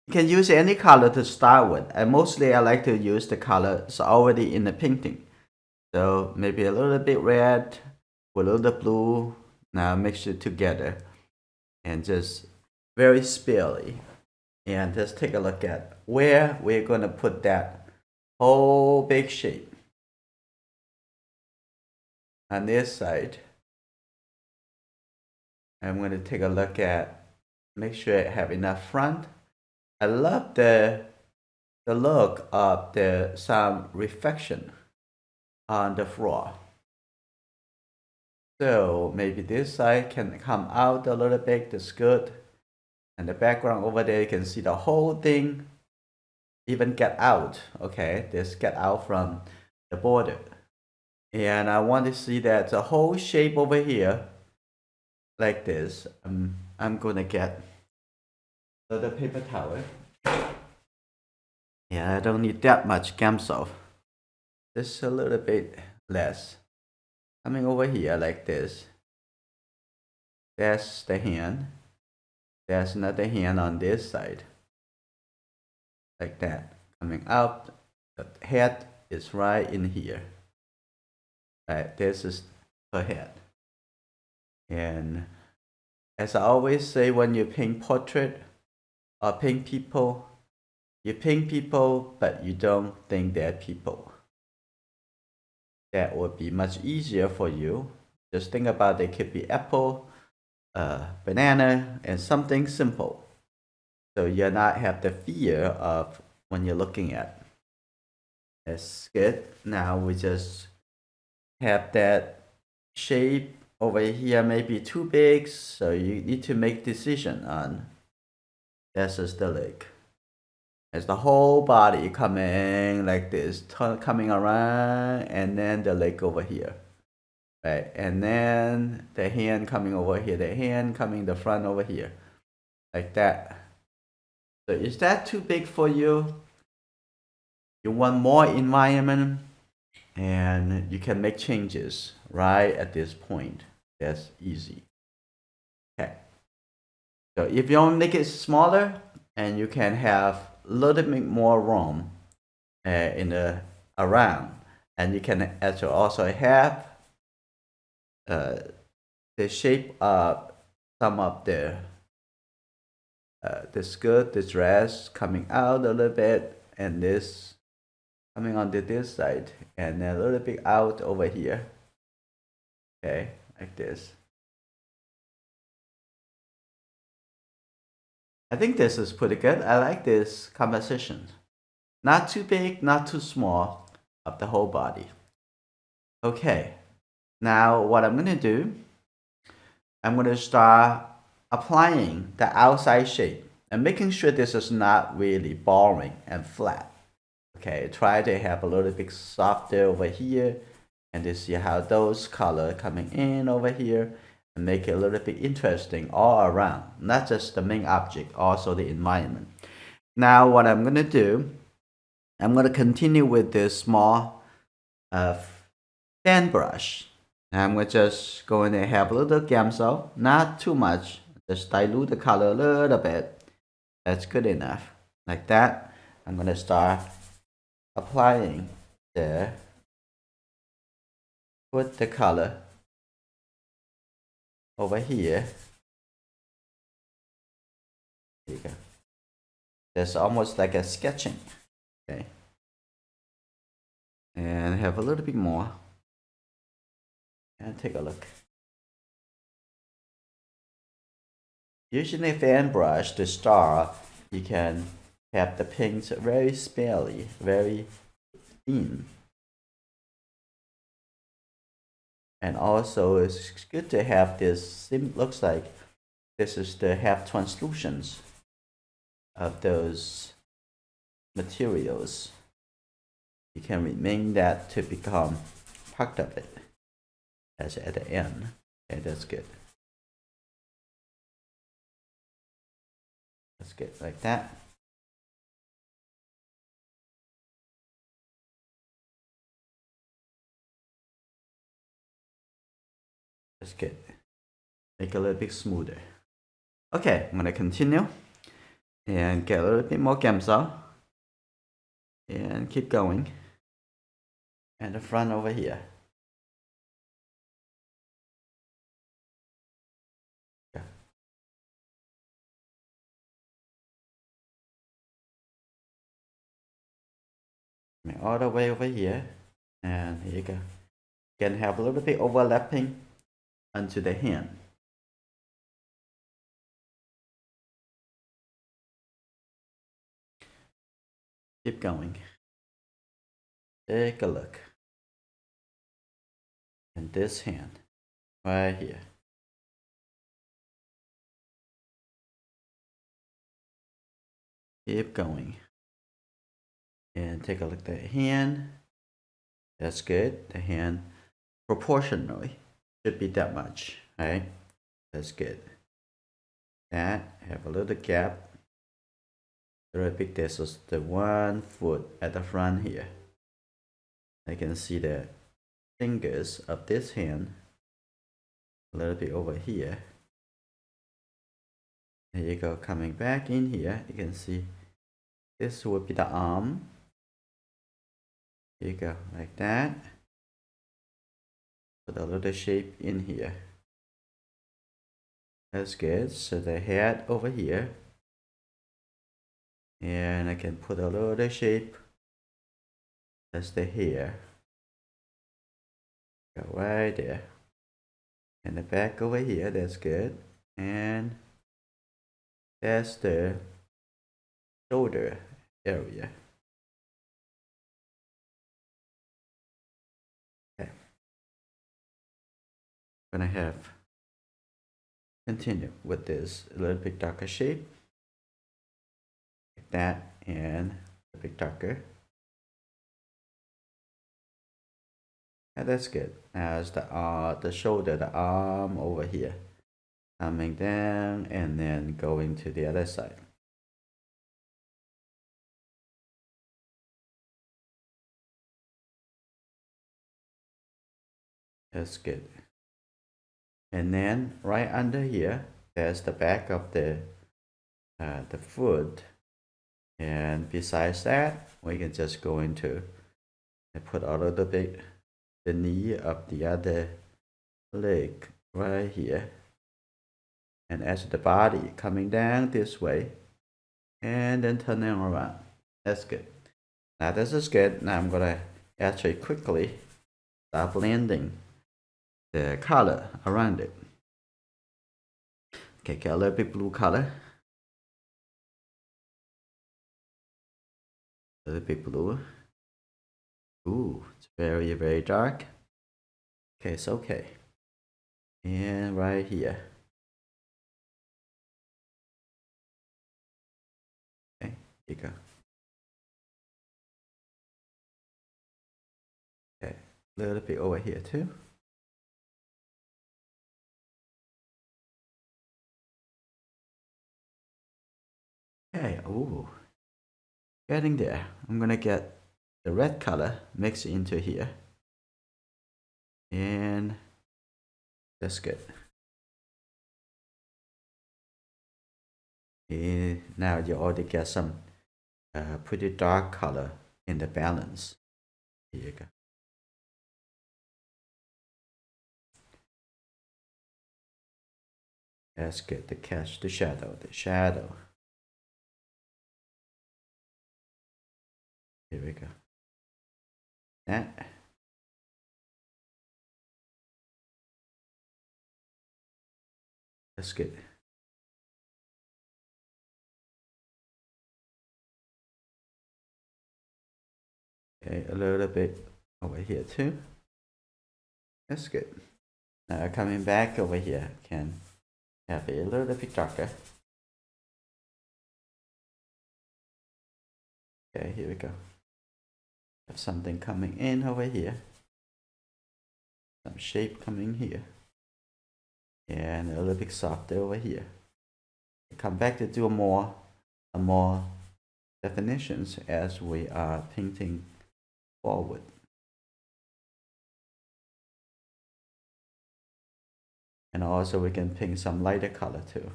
You can use any color to start with, and mostly I like to use the colors already in the painting. So maybe a little bit red with a little blue. Now mix it together and just very sparely. And just take a look at where we're going to put that whole big shape. On this side, I'm going to take a look at, make sure I have enough front. I love the look of some reflection on the floor. So maybe this side can come out a little bit, that's good. And the background over there, you can see the whole thing even get out, okay? This get out from the border. And I want to see that the whole shape over here, like this. I'm gonna get the paper towel. Yeah, I don't need that much Gamsol. Just a little bit less. Coming over here like this. That's the hand. There's another hand on this side. Like that. Coming out. The head is right in here. Right, this is her head. And as I always say, when you paint portrait or paint people, you paint people, but you don't think they're people. That would be much easier for you. Just think about it could be apple, banana, and something simple. So you're not have the fear of when you're looking at. That's good. Now we just have that shape over here maybe too big, so you need to make decision on. This is the leg. It's the whole body coming like this, coming around, and then the leg over here, right? And then the hand coming over here, the hand coming the front over here, like that. So is that too big for you? You want more environment, and you can make changes right at this point. That's easy. Okay. So if you want to make it smaller, and you can have a little bit more room in the around, and you can actually also have the shape of some of the skirt, the dress coming out a little bit, and this coming onto this side, and then a little bit out over here. Okay, like this. I think this is pretty good. I like this composition. Not too big, not too small of the whole body. Okay, now what I'm gonna do, I'm gonna start applying the outside shape and making sure this is not really boring and flat. Okay, try to have a little bit softer over here, and to see how those color coming in over here and make it a little bit interesting all around, not just the main object, also the environment. Now what I'm gonna do, I'm gonna continue with this small fan brush. I'm just going to have a little Gamsol, not too much, just dilute the color a little bit. That's good enough. Like that, I'm gonna start applying there. Put the color over here. There you go. That's almost like a sketching. Okay. And have a little bit more. And take a look. Using a fan brush to start, you can have the paints very sparely, very thin. And also it's good to have this, looks like this is the half translucence of those materials. You can remain that to become part of it as at the end. Okay, that's good. That's good, like that. That's good. Make it a little bit smoother. Okay, I'm gonna continue. And get a little bit more gamsol. And keep going. And the front over here. All the way over here. And here you go. You can have a little bit overlapping onto the hand. Keep going. Take a look. And this hand, right here. Keep going. And take a look at the hand. That's good. The hand proportionally should be that much, right? That's good. That, have a little gap. Very big. This is the 1 foot at the front here. I can see the fingers of this hand a little bit over here. There you go, coming back in here, you can see this would be the arm. Here you go, like that. Put a little shape in here. That's good. So the head over here. And I can put a little shape. That's the hair. Go right there. And the back over here, that's good. And that's the shoulder area. Okay. I'm gonna have continue with this a little bit darker shape. Like that, and a bit darker. And that's good. Now it's the shoulder, the arm over here. Coming down and then going to the other side. That's good. And then right under here, there's the back of the foot. And besides that, we can just go into and put a little bit the knee of the other leg right here. And as the body coming down this way, and then turning around. That's good. Now this is good. Now I'm gonna actually quickly start blending the color around it. Okay, get a little bit blue color. A little bit blue. Ooh, it's very, very dark. Okay, it's okay. And right here. Okay, here you go. Okay, a little bit over here too. Okay, ooh, getting there. I'm gonna get the red color mixed into here. And that's good. And now you already get some pretty dark color in the balance. Here you go. That's good to catch the shadow, Here we go. That. That's good. Okay, a little bit over here too. That's good. Now coming back over here, can have it a little bit darker. Okay, here we go. Have something coming in over here. Some shape coming here. And a little bit softer over here. Come back to do more definitions as we are painting forward. And also we can paint some lighter color too.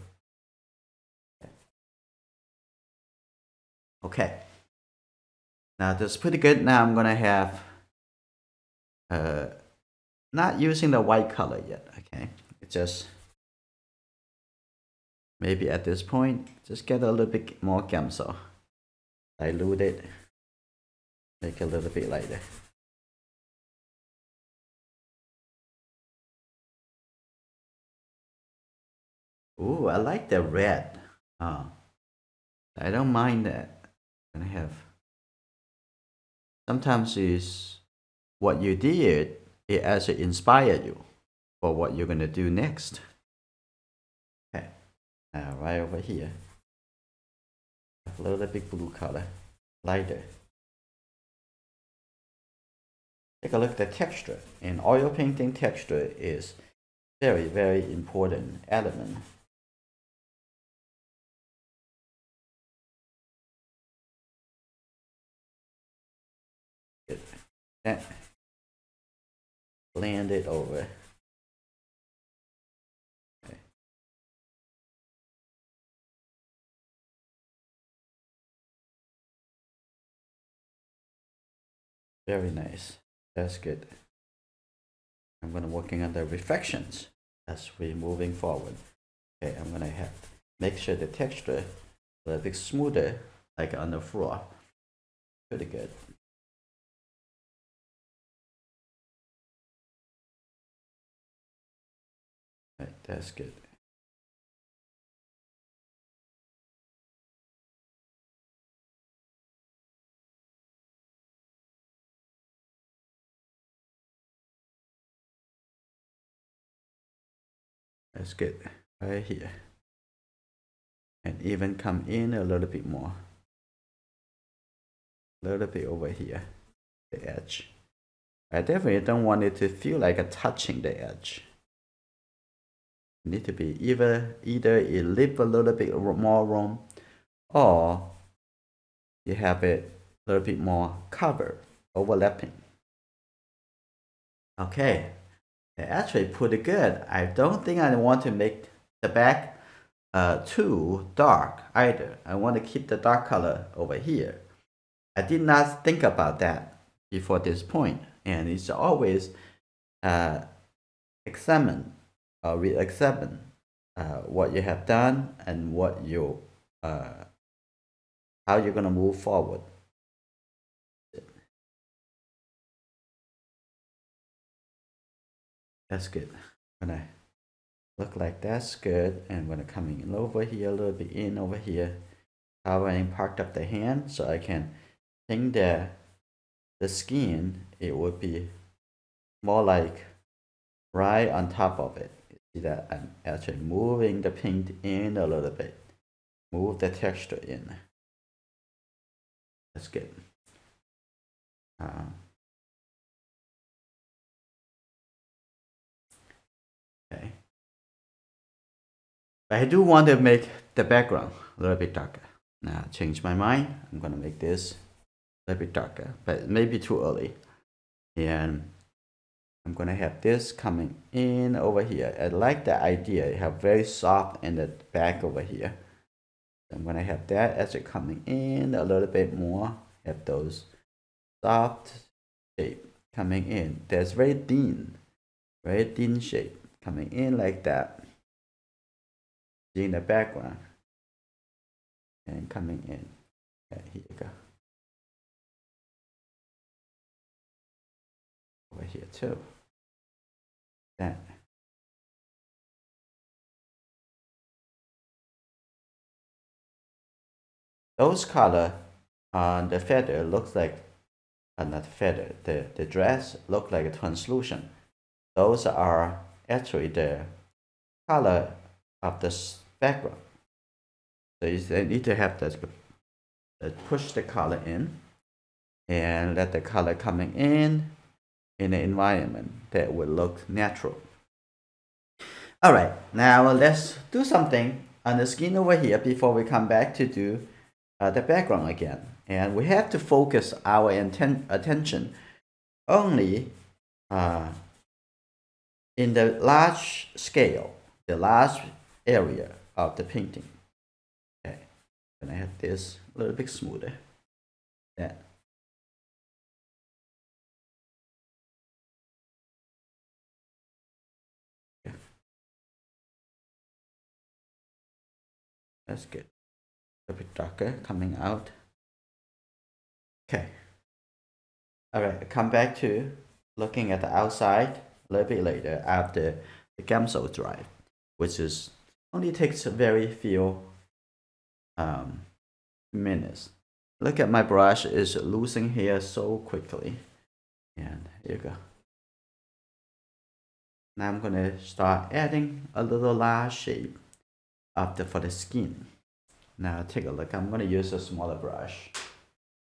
Okay. Now that's pretty good. Now I'm gonna have not using the white color yet. Okay, it's just maybe at this point just get a little bit more gamso, dilute it, make it a little bit lighter. Ooh, I like the red. I don't mind that. And I have sometimes is what you did, it actually inspired you for what you're gonna do next. Okay, now right over here, a little bit blue color, lighter. Take a look at the texture. In oil painting, texture is very, very important element. That blend it over. Okay. Very nice. That's good. I'm gonna working on the reflections as we're moving forward. Okay, I'm gonna have make sure the texture a little bit smoother, like on the floor. Pretty good. Right, that's good. That's good. Right here. And even come in a little bit more. A little bit over here, the edge. I definitely don't want it to feel like a touching the edge. It need to be either it leave a little bit more room, or you have it a little bit more covered, overlapping. Okay, actually pretty good. I don't think I want to make the back too dark either. I want to keep the dark color over here. I did not think about that before this point, and it's always examine or re-examine what you have done and what you how you're gonna move forward. That's good. When I look like that's good, and when I'm coming in over here, a little bit in over here, covering part of the hand, so I can think that the skin it would be more like right on top of it. You see that I'm actually moving the paint in a little bit, move the texture in. That's good. Okay. But I do want to make the background a little bit darker. Now change my mind. I'm gonna make this a little bit darker, but maybe too early. And I'm gonna have this coming in over here. I like the idea. You have very soft in the back over here. I'm gonna have that as it coming in a little bit more. Have those soft shape coming in. There's very thin shape coming in like that. In the background and coming in. Okay, here you go. Over here too. That. Those color on the feather looks like not feather. The dress look like a translucent. Those are actually the color of the background. So you need to have this push the color in and let the color coming in the environment that would look natural. All right, now let's do something on the skin over here before we come back to do the background again. And we have to focus our attention only in the large scale, the large area of the painting. Okay. And I have this a little bit smoother. That. Yeah. That's good. A bit darker coming out. Okay. All right, come back to looking at the outside a little bit later after the gamsol dry, which is only takes a very few um, minutes. Look at my brush is losing here so quickly. And here you go. Now I'm gonna start adding a little large shape for the skin. Now take a look. I'm gonna use a smaller brush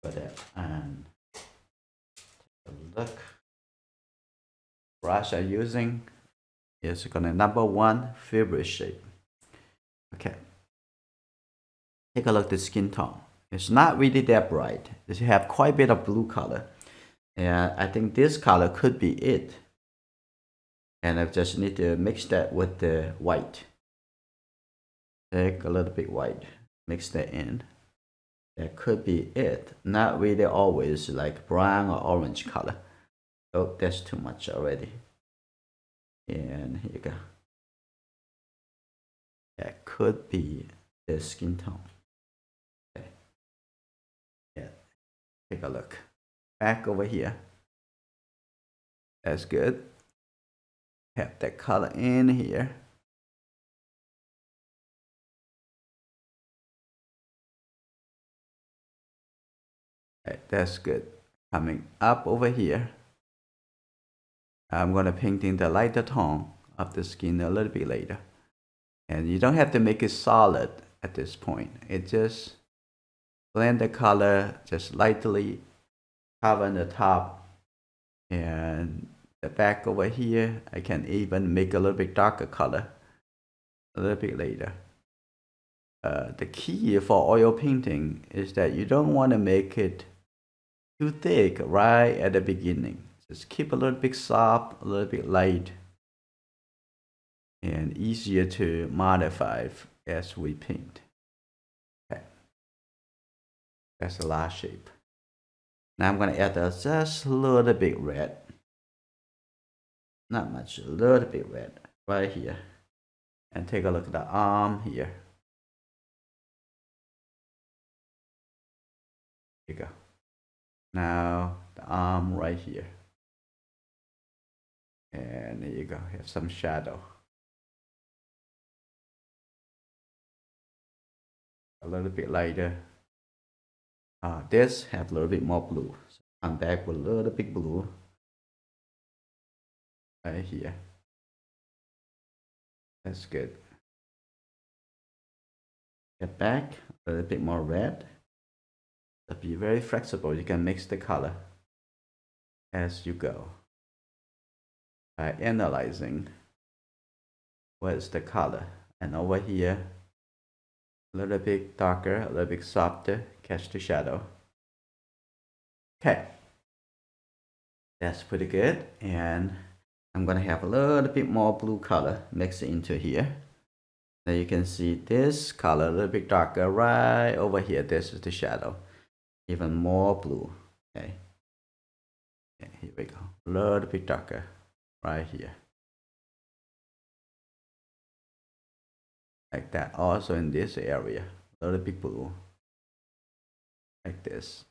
for that. And look, brush I'm using is gonna #1 favorite shape. Okay. Take a look at the skin tone. It's not really that bright. It have quite a bit of blue color. And I think this color could be it. And I just need to mix that with the white. Take a little bit white, mix that in. That could be it. Not really always like brown or orange color. Oh, that's too much already. And here you go. That could be the skin tone. Okay. Yeah. Take a look. Back over here. That's good. Have that color in here. Right, that's good. Coming up over here. I'm going to paint in the lighter tone of the skin a little bit later. And you don't have to make it solid at this point. It just blend the color, just lightly cover the top. And the back over here, I can even make a little bit darker color a little bit later. The key for oil painting is that you don't want to make it too thick right at the beginning. Just keep a little bit soft, a little bit light, and easier to modify as we paint. Okay. That's the last shape. Now I'm going to add just a little bit red. Not much, a little bit red right here. And take a look at the arm here. Here you go. Now the arm right here. And there you go, have some shadow. A little bit lighter. This have a little bit more blue. So I'm back with a little bit blue right here. That's good. Get back a little bit more red. So be very flexible. You can mix the color as you go by analyzing what's the color. And over here, a little bit darker, a little bit softer, catch the shadow. Okay, that's pretty good. And I'm gonna have a little bit more blue color mixed into here. Now you can see this color a little bit darker right over here. This is the shadow, even more blue. Okay, here we go, a little bit darker right here. Like that. Also in this area, a little bit blue, like this.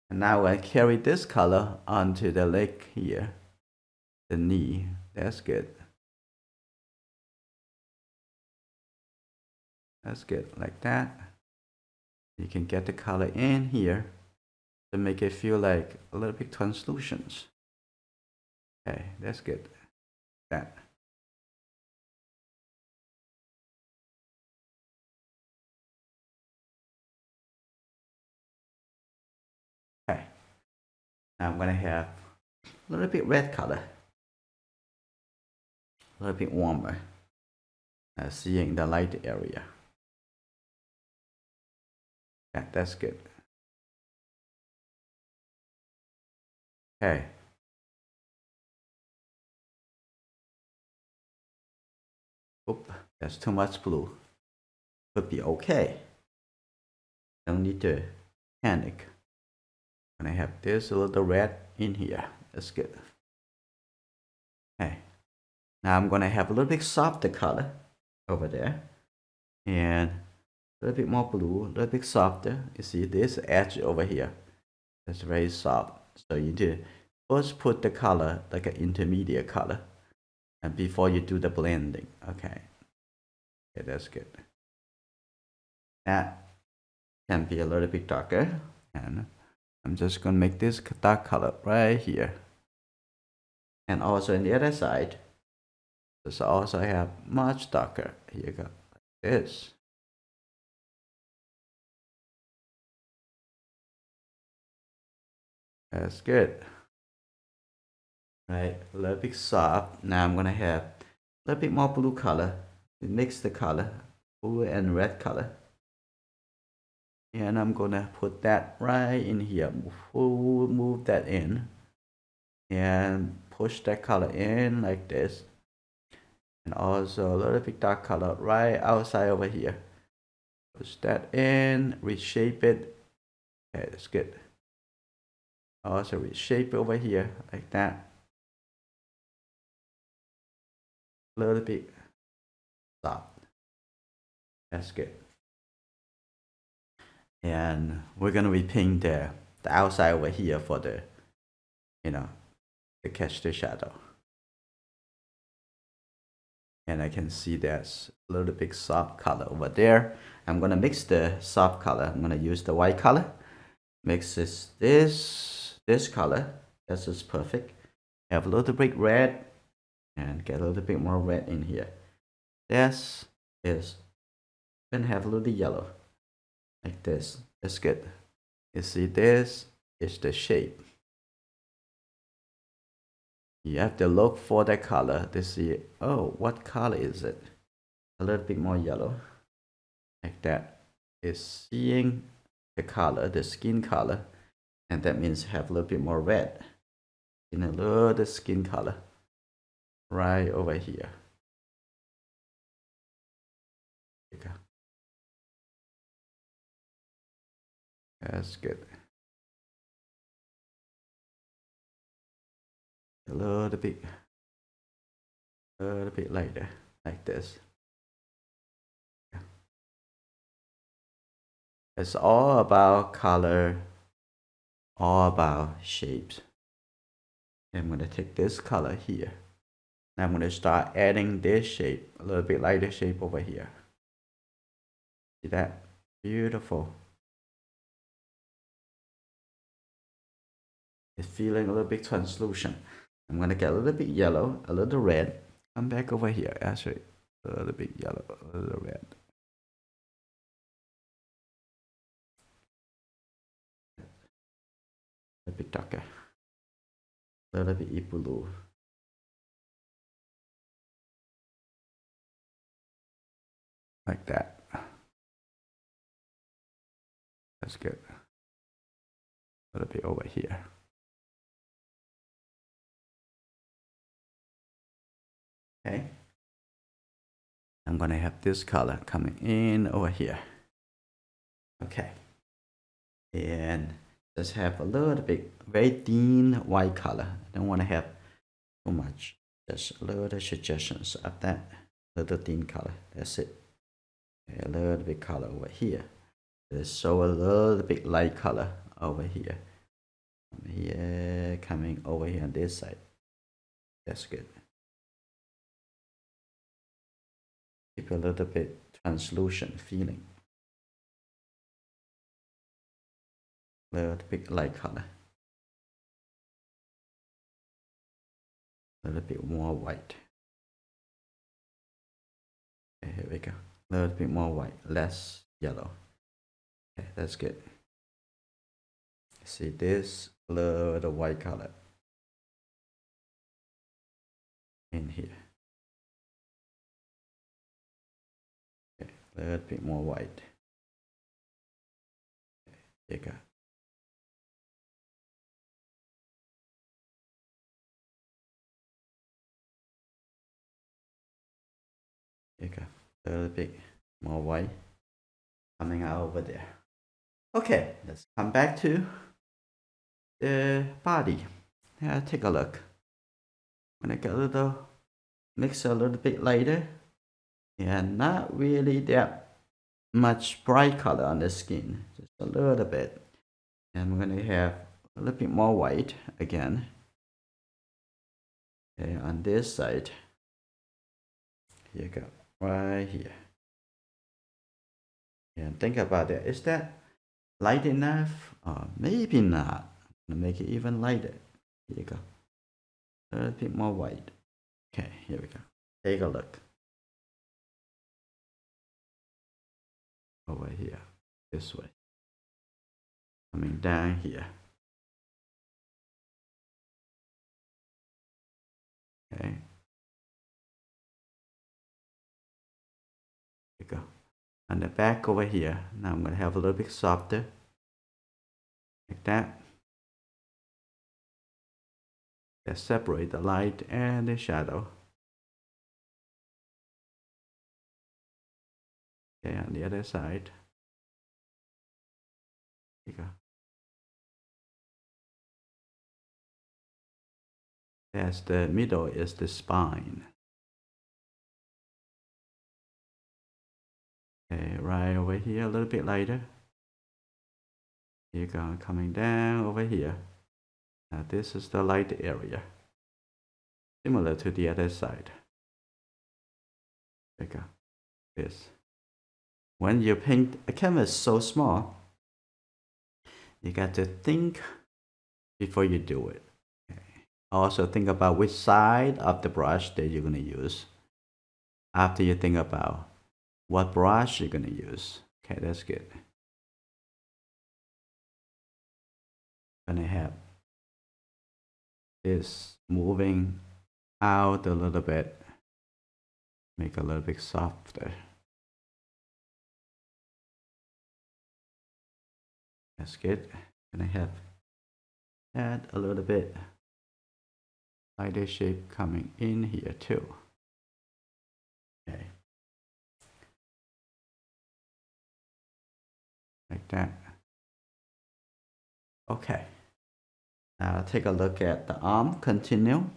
And now I carry this color onto the leg here, the knee. That's good. That's good, like that. You can get the color in here to make it feel like a little bit translucent. Okay, that's good. That. Okay. Now I'm gonna have a little bit red color, a little bit warmer. Seeing the light area. Yeah, that's good. Okay. Oop, that's too much blue. Could be okay. Don't need to panic. And I have this little red in here. That's good. Okay. Now I'm gonna have a little bit softer color over there. And a little bit more blue, a little bit softer. You see this edge over here. It's very soft. So you need to first put the color like an intermediate color. And before you do the blending. Okay. Okay, that's good. That can be a little bit darker. And I'm just gonna make this dark color right here. And also on the other side, this also have much darker. Here you go, like this. That's good. Right, a little bit soft. Now I'm gonna have a little bit more blue color. Mix the color, blue and red color. And I'm gonna put that right in here. Move that in. And push that color in like this. And also a little bit dark color right outside over here. Push that in, reshape it. Okay, that's good. Also reshape over here like that. A little bit soft. That's good. And we're gonna repaint the outside over here for the, to catch the shadow. And I can see there's a little bit soft color over there. I'm gonna mix the soft color. I'm gonna use the white color. Mix this color. This is perfect. Have a little bit red and get a little bit more red in here. This is gonna have a little yellow like this. That's good. You see, this is the shape. You have to look for the color to see, oh, what color is it? A little bit more yellow like that is seeing the color, the skin color, and that means have a little bit more red in a little skin color right over here. There you go. That's good. A little bit lighter like this. Yeah. It's all about color, all about shapes. I'm going to take this color here. And I'm going to start adding this shape, a little bit lighter shape over here. See that? Beautiful. It's feeling a little bit translucent. I'm going to get a little bit yellow, a little red. Come back over here, actually. A little bit yellow, a little red. A bit darker. A little bit blue. Like that. That's good. A little bit over here. Okay. I'm going to have this color coming in over here. Okay. And just have a little bit, very thin white color. I don't want to have too much. Just a little suggestions of that little thin color. That's it. A little bit color over here. Just show a little bit light color over here. Here, coming over here on this side. That's good. Keep a little bit translucent feeling. A little bit light color. A little bit more white. Okay, here we go. A little bit more white, less yellow. Okay, that's good. See this little white color in here. Okay, a little bit more white. There you go. Here you go. A little bit more white coming out over there. Okay, let's come back to the body. Yeah, take a look. When I get a little, mix a little bit lighter. Yeah, not really that much bright color on the skin, just a little bit. And we're gonna have a little bit more white again. Okay, on this side. Here you go, right here. And think about it. Is that light enough? Maybe not. I'm gonna make it even lighter. Here you go. A little bit more white. Okay, here we go. Take a look. Over here, this way. Coming down here. Okay. Here you go. On the back over here. Now I'm gonna have a little bit softer. Like that. That separate the light and the shadow. Okay, on the other side. Here you go. That's the middle is the spine. Okay, right over here, a little bit lighter. Here you go, coming down over here. Now this is the light area. Similar to the other side. There you go. This. When you paint a canvas so small, you got to think before you do it. Okay. Also think about which side of the brush that you're going to use. After you think about what brush you're going to use. Okay, that's good. Gonna have this moving out a little bit, make a little bit softer. That's good. Gonna have add a little bit lighter shape coming in here too. Okay, like that. Okay. Now take a look at the arm. Continue.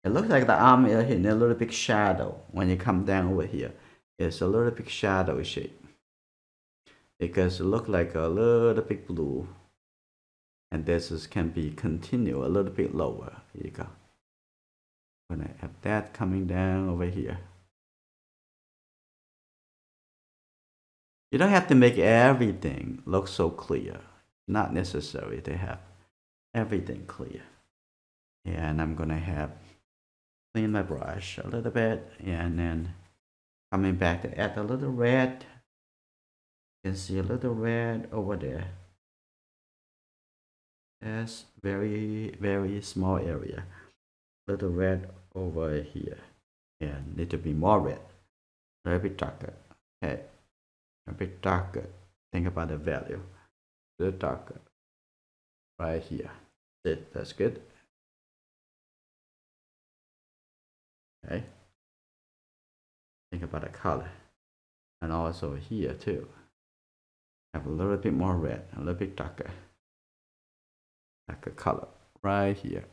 It looks like the arm is in a little bit shadow when you come down over here. It's a little bit shadow shape because it looks like a little bit blue, and this is can be continue a little bit lower. Here you go. I'm gonna have that coming down over here. You don't have to make everything look so clear. Not necessary to have everything clear. And I'm gonna have clean my brush a little bit, and then coming back to add a little red. You can see a little red over there. That's very small area. Little red over here. Yeah, need to be more red. A little bit darker. Okay, a bit darker. Think about the value. A little darker. Right here. That's good. Okay. Think about the color. And also here too. Have a little bit more red, a little bit darker. Darker color. Right here.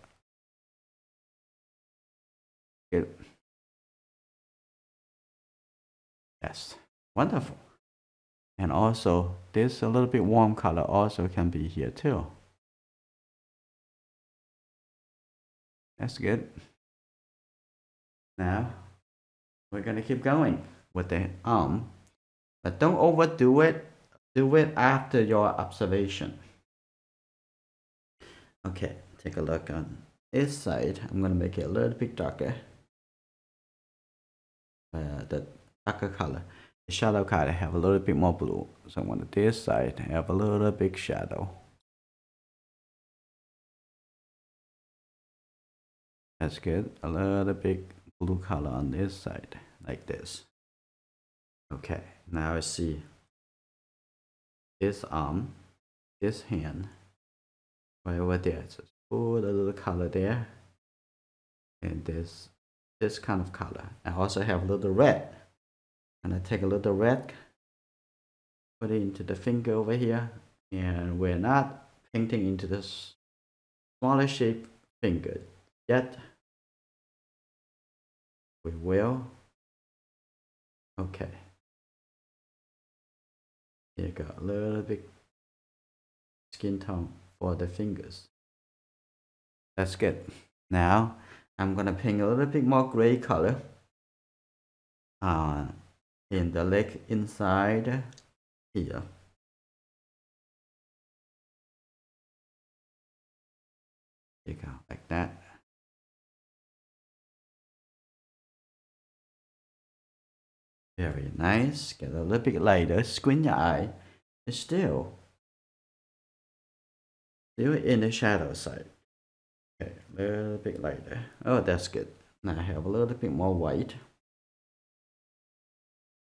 Good. Yes. Wonderful. And also this a little bit warm color also can be here too. That's good. Now we're gonna keep going with the arm, but don't overdo it. Do it after your observation. Okay, take a look on this side. I'm gonna make it a little bit darker. The darker color. The shadow color have a little bit more blue. So on this side have a little big shadow. That's good. A little big blue color on this side, like this. Okay, now I see this arm, this hand, right over there. Just put a little color there, and this kind of color. I also have a little red I'm gonna take a little red, put it into the finger over here, and we're not painting into the smaller shape finger yet. We will. Okay. Here you go, a little bit skin tone for the fingers. That's good. Now I'm gonna paint a little bit more gray color in the leg inside here. There you go, like that. Very nice. Get a little bit lighter. Squint your eye. It's still in the shadow side. Okay, a little bit lighter. Oh, that's good. Now I have a little bit more white.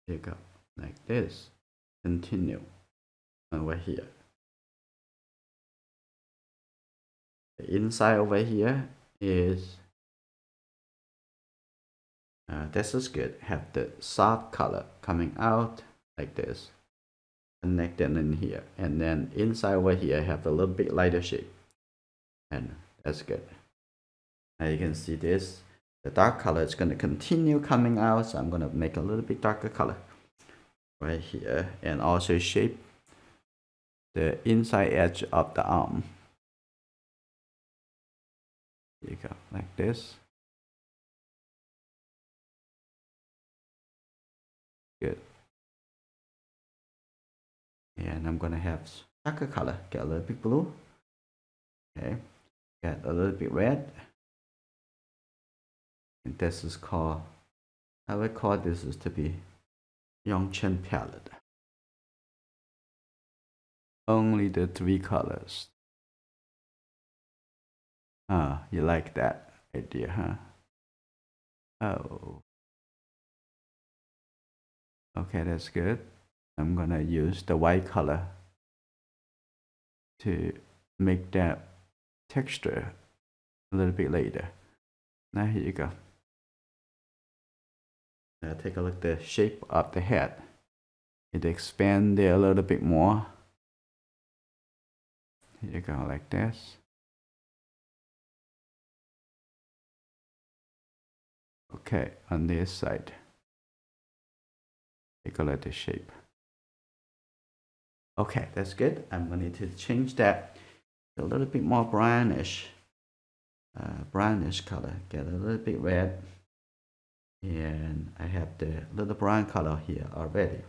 Here you go, like this. Continue over here. The inside over here is this is good. Have the soft color coming out like this, connected in here, and then inside over here have a little bit lighter shape, and that's good. Now you can see this. The dark color is going to continue coming out, so I'm going to make a little bit darker color right here, and also shape the inside edge of the arm. Here you go, like this. Good. And I'm gonna have darker color. Get a little bit blue. Okay. Get a little bit red. And this is called, I would call this is to be Yong Chen palette. Only the 3 colors. You like that idea, huh? Oh. Okay, that's good. I'm gonna use the white color to make that texture a little bit later. Now here you go. Now take a look at the shape of the head. It expands there a little bit more. Here you go, like this. Okay, on this side. Take a look at the shape. Okay, that's good. I'm going to change that to a little bit more brownish color. Get a little bit red. And I have the little brown color here already.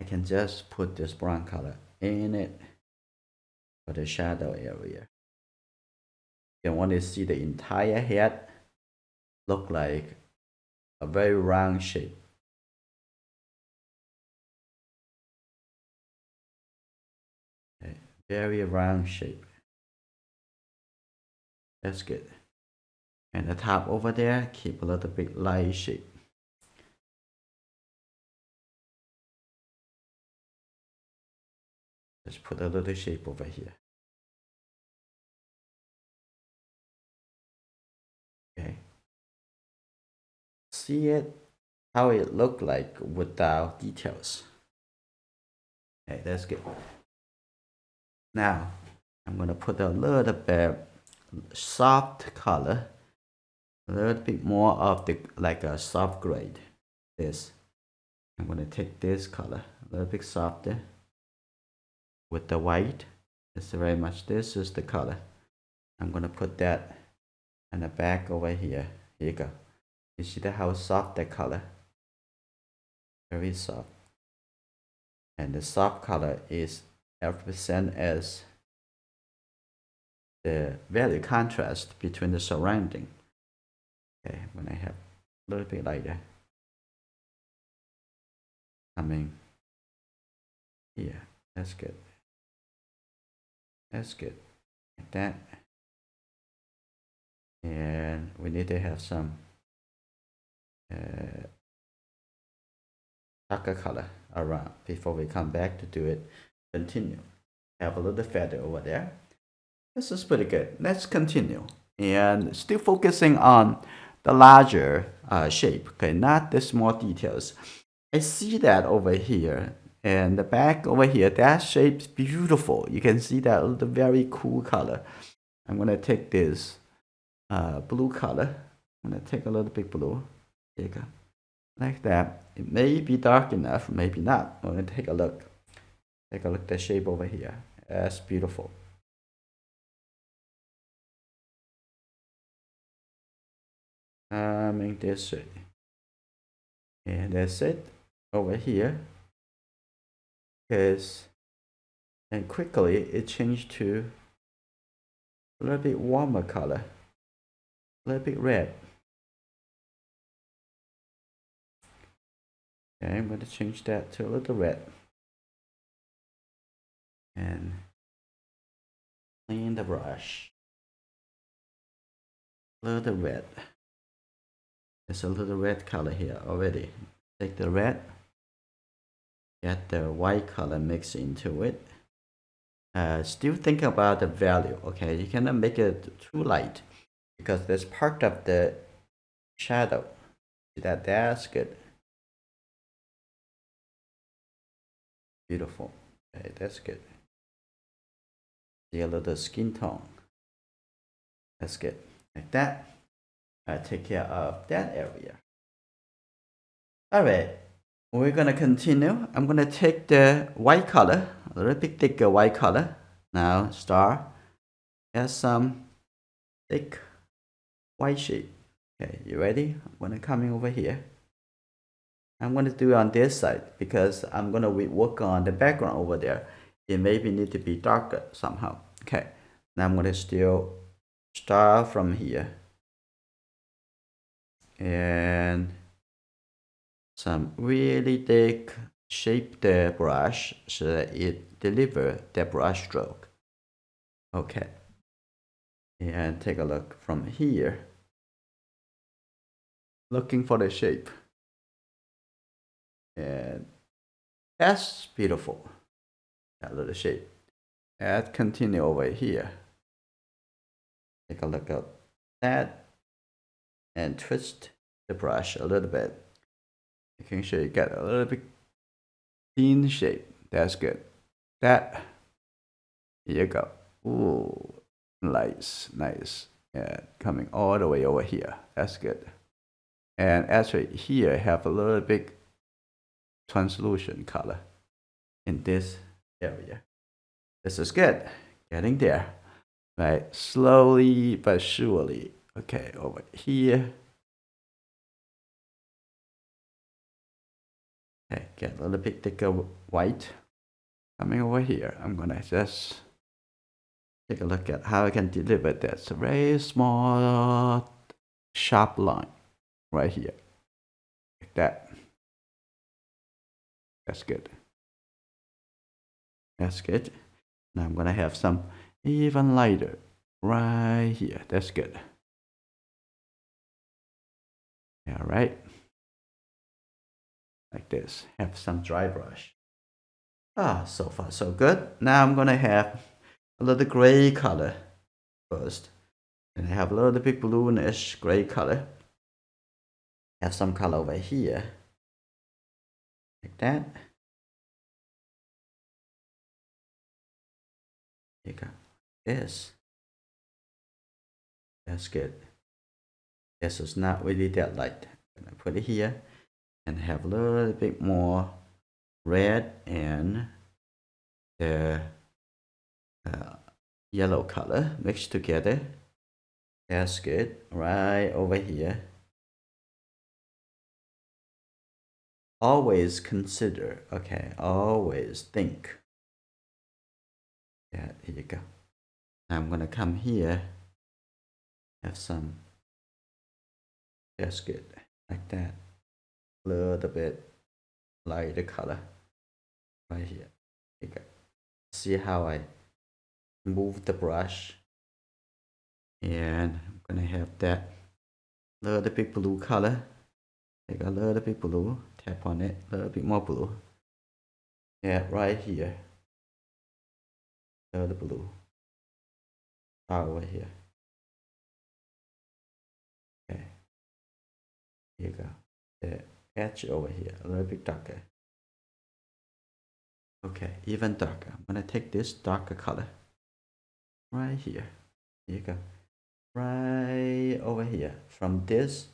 I can just put this brown color in it for the shadow area. You want to see the entire head look like a very round shape. Okay, very round shape. That's good. And the top over there, keep a little bit light shape. Just put a little shape over here. Okay. See it, how it look like without details. Okay, that's good. Now, I'm gonna put a little bit soft color, a little bit more of the like a soft gray. This, I'm gonna take this color a little bit softer with the white. It's very much, this is the color. I'm gonna put that in the back over here. Here you go. You see how soft that color? Very soft. And the soft color is represent as the value contrast between the surrounding. Okay, when I have a little bit lighter coming here, that's good. That's good, like that. And we need to have some darker color around before we come back to do it. Continue. Have a little feather over there. This is pretty good. Let's continue. And still focusing on the larger shape, okay, not the small details. I see that over here, and the back over here, that shape's beautiful. You can see that the very cool color. I'm gonna take this blue color. I'm gonna take a little bit blue. Here you go, like that. It may be dark enough, maybe not. I'm gonna take a look. Take a look at the shape over here. That's beautiful. Make this it. And that's it over here. And quickly it changed to a little bit warmer color, a little bit red. Okay, I'm going to change that to a little red. And clean the brush. A little red. There's a little red color here already. Take the red, get the white color mixed into it. Still think about the value, okay? You cannot make it too light because there's part of the shadow. See that? That's good. Beautiful. Okay, that's good. See a little skin tone. That's good. Like that. Take care of that area. All right, we're gonna continue. I'm gonna take the white color, a little bit thicker white color. Now start. Add some thick white shape. Okay, you ready? I'm gonna come over here. I'm gonna do it on this side because I'm gonna work on the background over there. It maybe need to be darker somehow. Okay, now I'm gonna still start from here. And some really thick shape the brush so that it deliver the brush stroke. Okay, and take a look from here, looking for the shape, and that's beautiful, that little shape. And continue over here, take a look at that, and twist the brush a little bit, making sure you get a little bit clean shape. That's good. That, here you go. Ooh, nice, nice. And coming all the way over here. That's good. And actually here have a little bit translucent color in this area. This is good. Getting there. Right, slowly but surely. Okay, over here. Okay, get a little bit thicker white. Coming over here, I'm gonna just take a look at how I can deliver this very small, sharp line right here, like that. That's good. That's good. Now I'm gonna have some even lighter right here. That's good. All right. Like this. Have some dry brush. So far so good. Now I'm gonna have a little gray color first. And I have a little bit bluish gray color. Have some color over here. Like that. Here you go. This. That's good. This is not really that light. I'm gonna put it here and have a little bit more red and the yellow color mixed together. That's good. Right over here. Always consider, okay, always think. Yeah, here you go. I'm gonna come here, have some, that's good, like that. A little bit lighter color right here. Here you go. See how I move the brush, and I'm gonna have that little bit blue color. Take a little bit blue, tap on it, a little bit more blue. Yeah, right here. A little blue. Over here. Okay. Here you go. The edge over here, a little bit darker. Okay, even darker. I'm gonna take this darker color right here. Here you go. Right over here. From this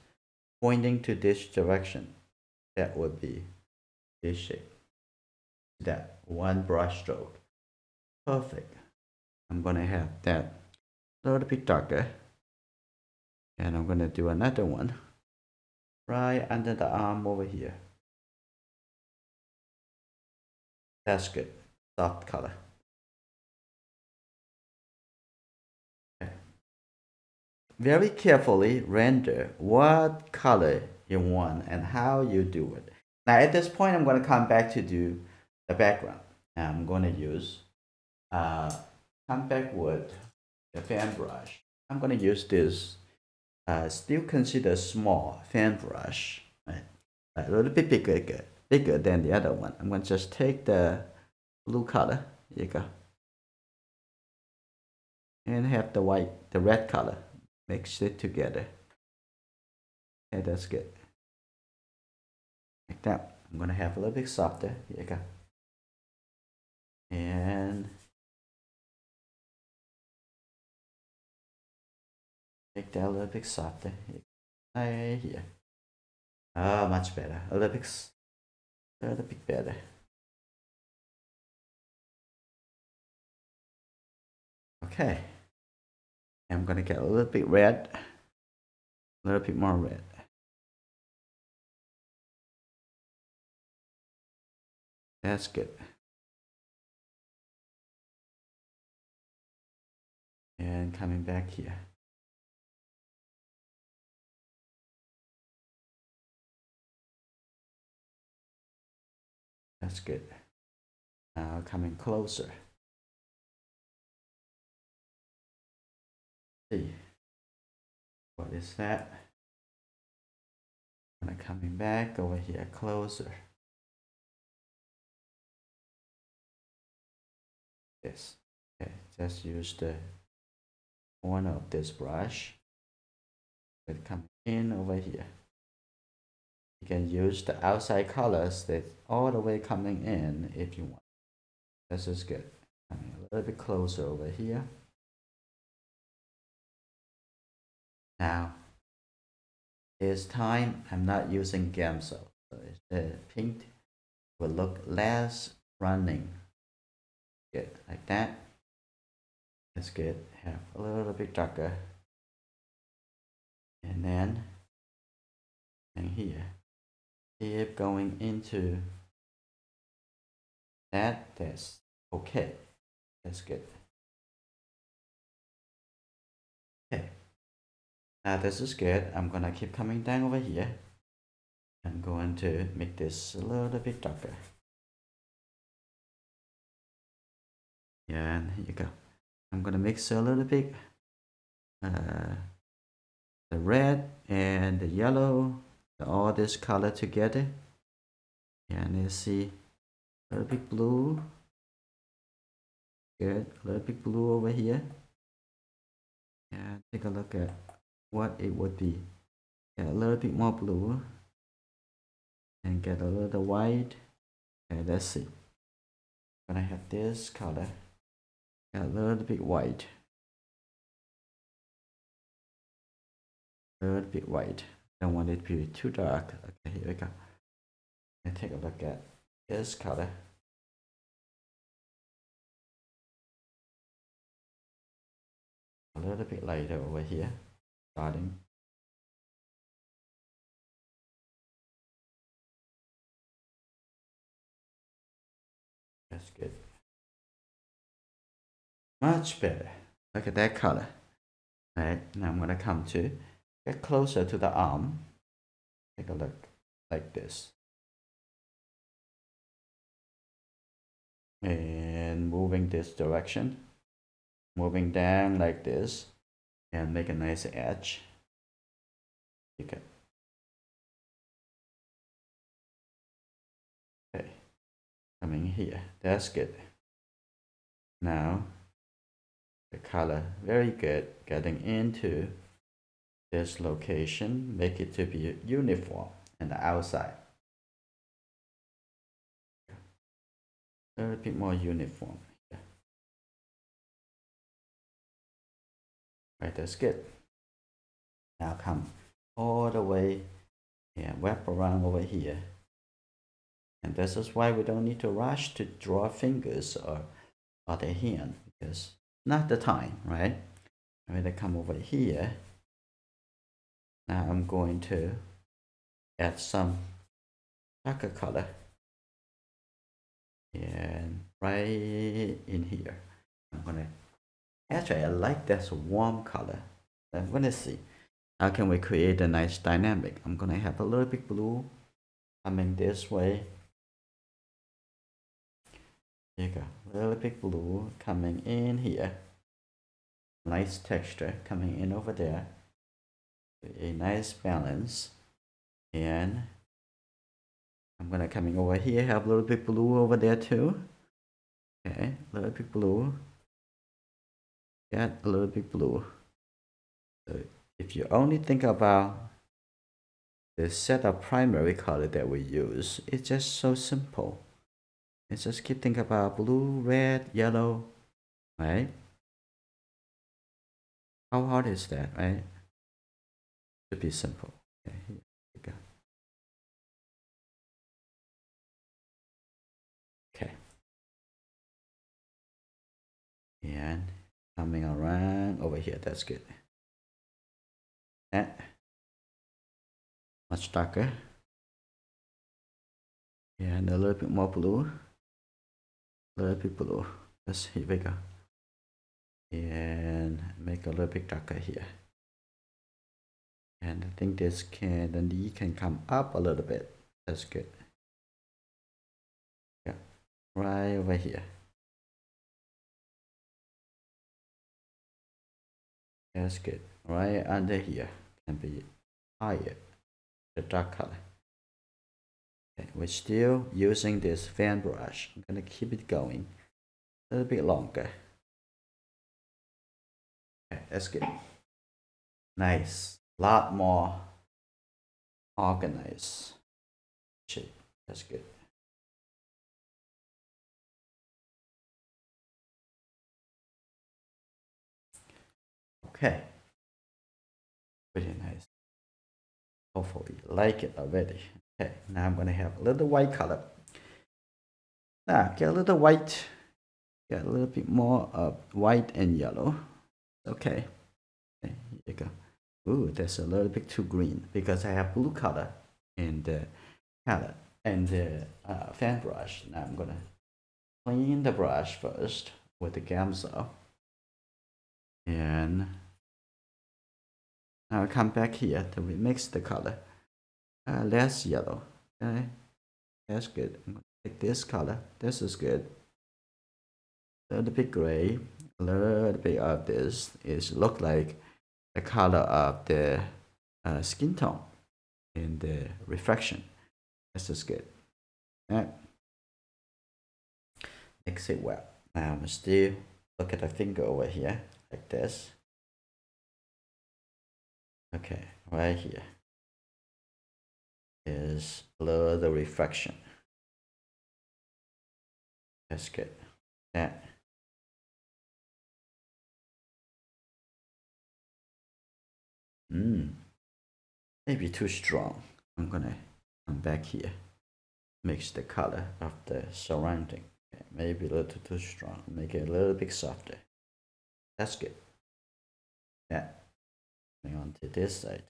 pointing to this direction, that would be this shape. That one brush stroke. Perfect. I'm gonna have that a little bit darker. And I'm gonna do another one right under the arm over here. That's good. Soft color. Okay. Very carefully render what color you want and how you do it. Now at this point, I'm going to come back to do the background. Now I'm going to use compact wood, the fan brush. I'm going to use this still considered small fan brush, right? A little bit bigger than the other one. I'm going to just take the blue color, here you go, and have the red color, mix it together. Okay, that's good. Like that. I'm gonna have a little bit softer, here you go. And make that a little bit softer, right here. Ah, much better, a little bit better. Okay, I'm gonna get a little bit red, a little bit more red. That's good. And coming back here. That's good. Now coming closer. See, what is that? And coming back over here closer. This. Okay, just use the corner of this brush. It come in over here. You can use the outside colors that all the way coming in if you want. This is good. Coming a little bit closer over here. Now, this time I'm not using Gamso, so the pink will look less running. Good, like that. That's good. Have a little bit darker. And then, and here, keep going into that. That's okay. That's good. Okay. Now this is good. I'm gonna keep coming down over here. I'm going to make this a little bit darker. Yeah, and here you go. I'm gonna mix a little bit the red and the yellow, all this color together. And you see a little bit blue. Good, a little bit blue over here. And take a look at what it would be. Get a little bit more blue. And get a little white. Okay, let's see. I'm gonna have this color. Get a little bit white. A little bit white. Don't want it to be too dark. Okay, here we go. And take a look at this color. A little bit lighter over here. Starting. That's good. Much better. Look at that color. All right, now I'm gonna come to get closer to the arm. Take a look like this. And moving this direction. Moving down like this. And make a nice edge. Okay. Okay. Coming here. That's good. Now the color very good, getting into this location, make it to be uniform and the outside. A little bit more uniform. Yeah. Right, that's good. Now come all the way and wrap around over here. And this is why we don't need to rush to draw fingers or the hand, because not the time, right? I'm going to come over here. Now I'm going to add some darker color. And right in here, I'm gonna, actually I like this warm color. I'm gonna see, how can we create a nice dynamic? I'm gonna have a little bit blue coming this way. There you go, a little bit blue coming in here. Nice texture coming in over there. A nice balance. And I'm gonna coming over here, have a little bit blue over there too. Okay, a little bit blue. Get a little bit blue. So if you only think about the set of primary color that we use, it's just so simple. It's just keep thinking about blue, red, yellow, right? How hard is that, right? Should be simple. Okay, here we go. Okay. And coming around over here, that's good. That much darker. And a little bit more blue. A little bit blue. Let's here we go. And make a little bit darker here. And I think this can, the knee can come up a little bit. That's good. Yeah, right over here. That's good. Right under here can be higher, the dark color. Okay, we're still using this fan brush. I'm gonna keep it going a little bit longer. Okay, that's good. Nice. A lot more organized shape. That's good. Okay. Pretty nice. Hopefully you like it already. Okay, now I'm gonna have a little white color. Now get a little white. Get a little bit more of white and yellow. Okay. Okay, here you go. Ooh, that's a little bit too green because I have blue color in the palette and the fan brush. Now I'm gonna clean the brush first with the Gamsa. And now I come back here to remix the color. Less yellow. Okay, that's good. I'm gonna take this color. This is good. A little bit gray. A little bit of this is look like the color of the skin tone in the reflection. This is good. That makes it well. Now I'm still look at the finger over here like this. Okay, right here is blur the reflection. That's good. That. Maybe too strong. I'm gonna come back here. Mix the color of the surrounding. Okay, maybe a little too strong. Make it a little bit softer. That's good. Yeah. Going on to this side.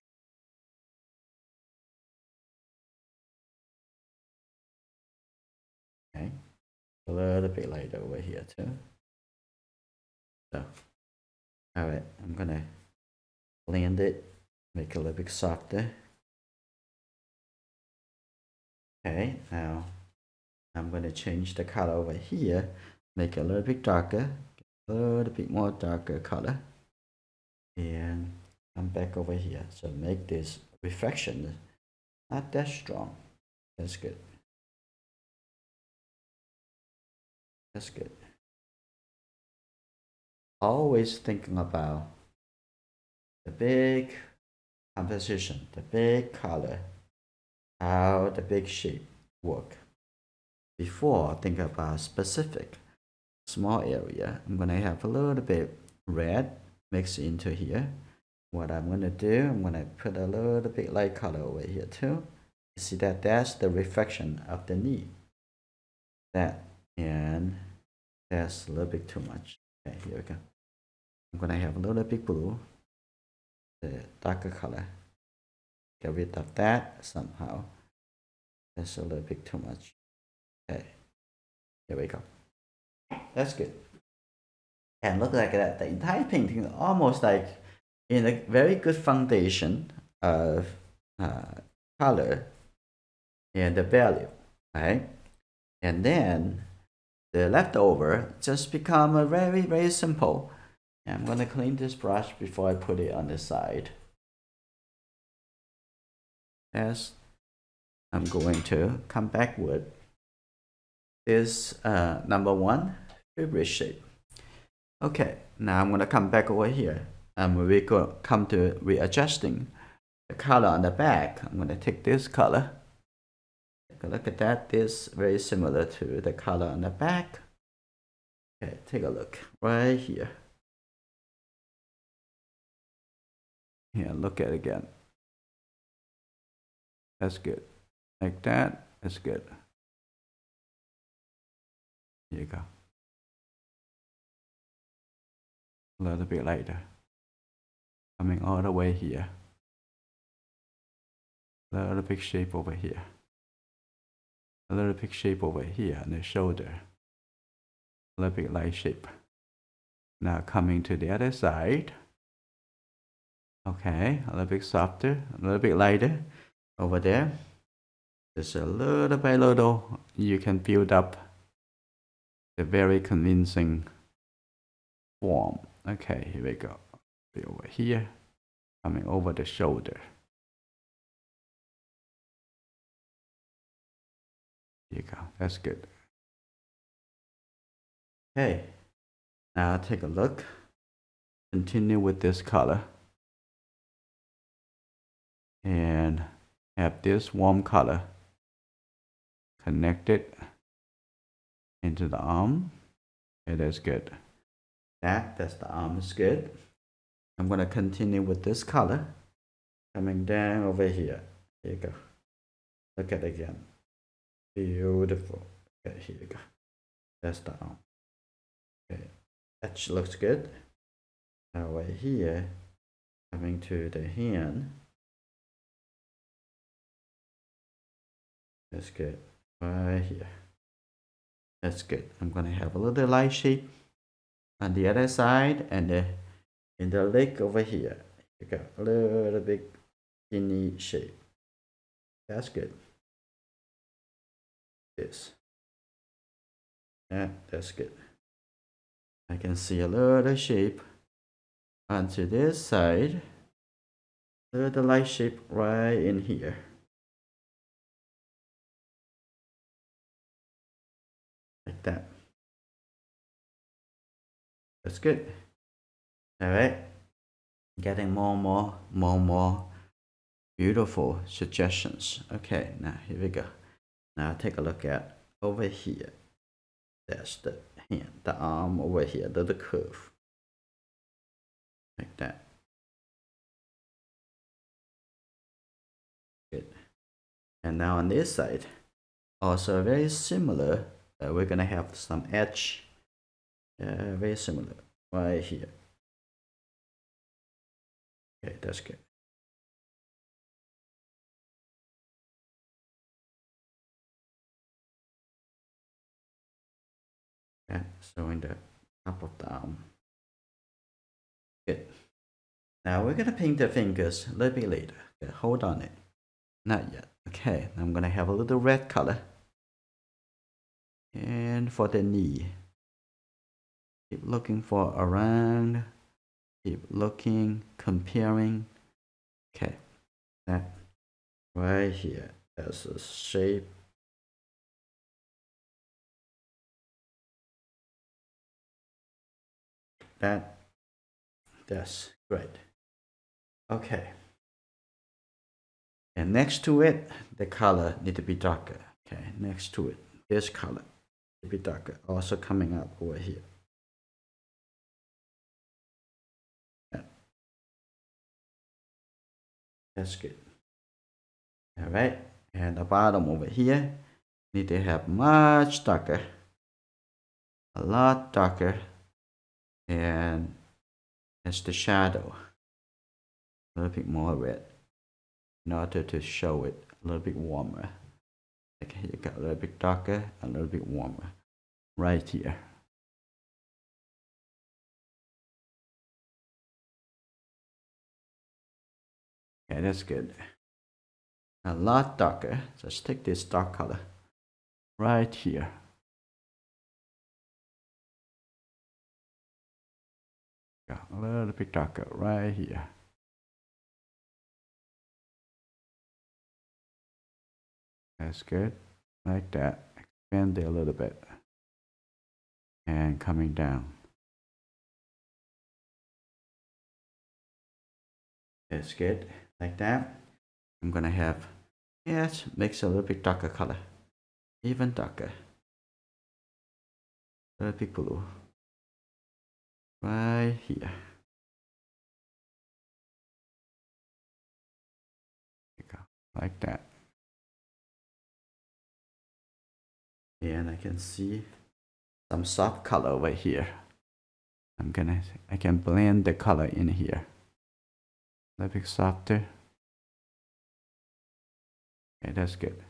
Okay. A little bit lighter over here too. So, all right, I'm gonna blend it, make it a little bit softer. Okay, now I'm gonna change the color over here, make it a little bit darker, a little bit more darker color, and come back over here. So make this reflection not that strong. That's good. That's good. Always thinking about the big composition, the big color, how the big shape work. Before think about specific small area, I'm gonna have a little bit red mixed into here. What I'm gonna do, I'm gonna put a little bit light color over here too. You see that that's the reflection of the knee. That, and that's a little bit too much. Okay, here we go. I'm gonna have a little bit blue, the darker color. Get rid of that somehow. That's a little bit too much. Okay, here we go. That's good. And look like that. The entire painting almost like in a very good foundation of color and the value, right? And then the leftover just become a very, very simple. And I'm gonna clean this brush before I put it on the side. As I'm going to come back with this number 1 favorite shape. Okay, now I'm gonna come back over here. We go come to readjusting the color on the back. I'm gonna take this color. Take a look at that. This is very similar to the color on the back. Okay, take a look right here. Here, look at it again. That's good. Like that. That's good. Here you go. A little bit lighter. Coming all the way here. A little big shape over here. A little big shape over here on the shoulder. A little bit light shape. Now coming to the other side. Okay, a little bit softer, a little bit lighter over there. Just a little by little, you can build up the very convincing form. Okay, here we go. Be over here, coming over the shoulder. Here you go, that's good. Okay, now take a look. Continue with this color. And have this warm color connected into the arm. Okay, that's good. That's the arm is good. I'm gonna continue with this color. Coming down over here. Here you go. Look at it again. Beautiful. Okay, here you go. That's the arm. Okay, that looks good. Now right here, coming to the hand. That's good. Right here. That's good. I'm gonna have a little light shape on the other side, and in the leg over here, you got a little bit skinny shape. That's good. This. That's good. I can see a little shape onto this side. Little light shape right in here. Like that. That's good. All right. Getting more beautiful suggestions. Okay, now here we go. Now take a look at over here. That's the hand, the arm over here, the curve. Like that. Good. And now on this side, also very similar. We're gonna have some edge. Very similar right here. Okay, that's good. Okay, showing the top of the arm. Good. Now we're gonna paint the fingers a little bit later. Okay, hold on it. Not yet. Okay, I'm gonna have a little red color. And for the knee, keep looking for around, keep looking, comparing. Okay, that right here, that's a shape. That's great. Okay, And next to it, the color need to be darker. Okay, next to it, this color need to be darker. Also coming up over here. Yeah. That's good. All right, and the bottom over here need to have much darker, a lot darker, and as the shadow, a little bit more red in order to show it a little bit warmer. Okay, you got a little bit darker, a little bit warmer right here. Okay, that's good. A lot darker. Just take this dark color right here. A little bit darker right here. That's good. Like that. Expand it a little bit. And coming down. That's good. Like that. I'm gonna have, yes, mix a little bit darker color. Even darker. A little bit blue. Right here. There you go. Like that. And I can see some soft color over here. I can blend the color in here. A little bit softer. Okay, that's good.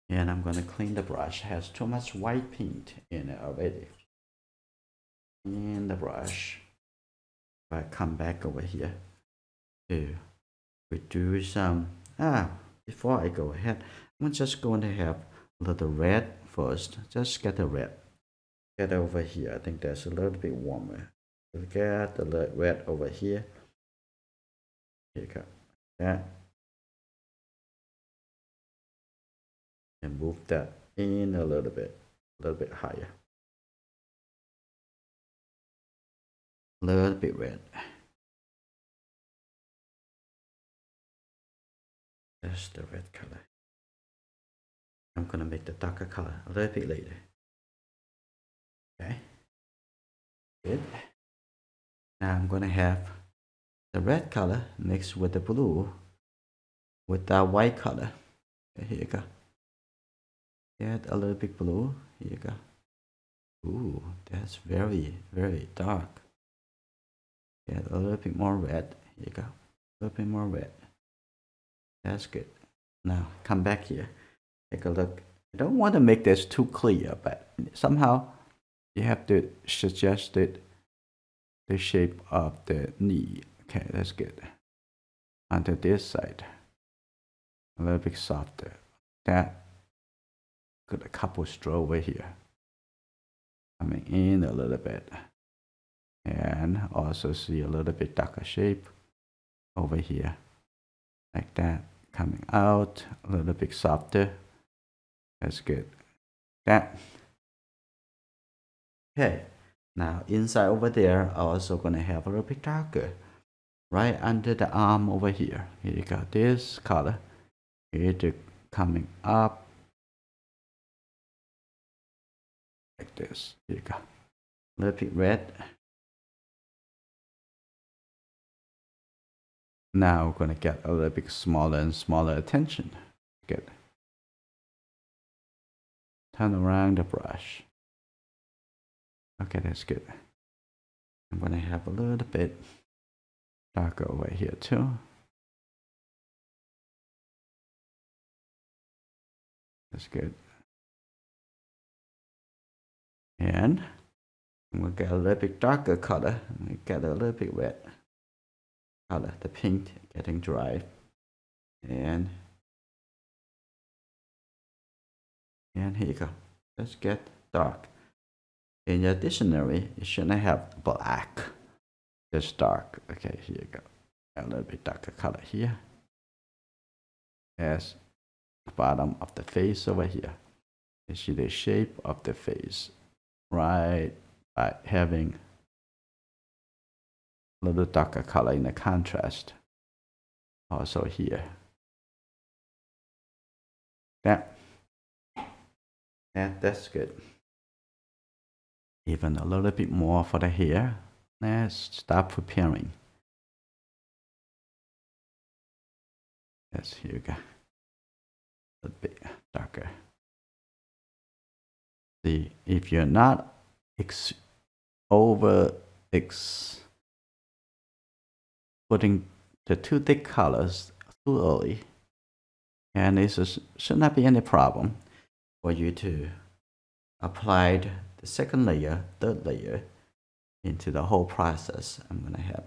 And I'm gonna clean the brush. It has too much white paint in it already. In the brush. If I come back over here to reduce some. Before I go ahead, I'm just going to have a little red first. Just get the red. Get over here. I think that's a little bit warmer. Get the red over here. Here you go. That. And move that in a little bit higher. A little bit red. That's the red color. I'm gonna make the darker color a little bit later. Okay. Good. Now I'm gonna have the red color mixed with the blue with that white color. Okay, here you go. Add a little bit blue. Here you go. Ooh, that's very, very dark. Add a little bit more red. Here you go. A little bit more red. That's good. Now come back here. Take a look. I don't want to make this too clear, but somehow you have to suggest it the shape of the knee. Okay, that's good. Onto this side. A little bit softer. That. Got a couple stroke over here. Coming in a little bit. And also see a little bit darker shape over here. Like that. Coming out a little bit softer. That's good. That. Okay. Now inside over there, I'm also gonna have a little bit darker. Right under the arm over here. Here you go. This color. Here to coming up. Like this. Here you go. A little bit red. Now we're going to get a little bit smaller and smaller attention. Good. Turn around the brush. Okay, that's good. I'm going to have a little bit darker over here too. That's good. And I'm going to get a little bit darker color. I'm going to get a little bit red color. The paint getting dry. And here you go. Let's get dark. In your dictionary, you shouldn't have black. Just dark. Okay, here you go. A little bit darker color here. As the bottom of the face over here. You see the shape of the face. Right by having a little darker color in the contrast. Also here. that. That's good. Even a little bit more for the hair. Let's start preparing. Yes, here we go. A bit darker. See, if you're not putting the too thick colors too early, and this should not be any problem for you to apply the second layer, third layer into the whole process. I'm gonna have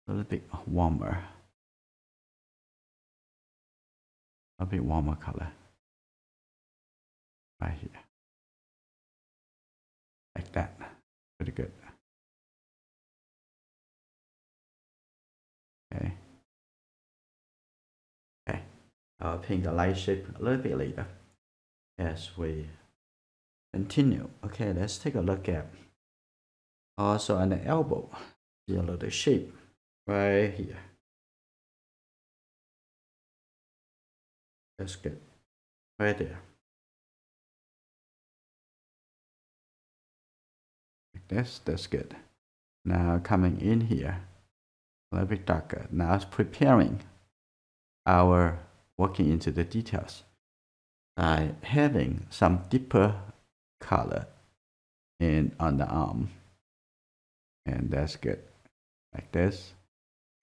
a little bit warmer, a bit warmer color right here, like that. Pretty good. Okay. Okay. I'll paint the light shape a little bit later as we continue. Okay, let's take a look at also on the elbow. See a little shape right here. That's good. Right there. Like this, that's good. Now coming in here, a little bit darker. Now it's preparing our working into the details by having some deeper color on the arm. And that's good. Like this.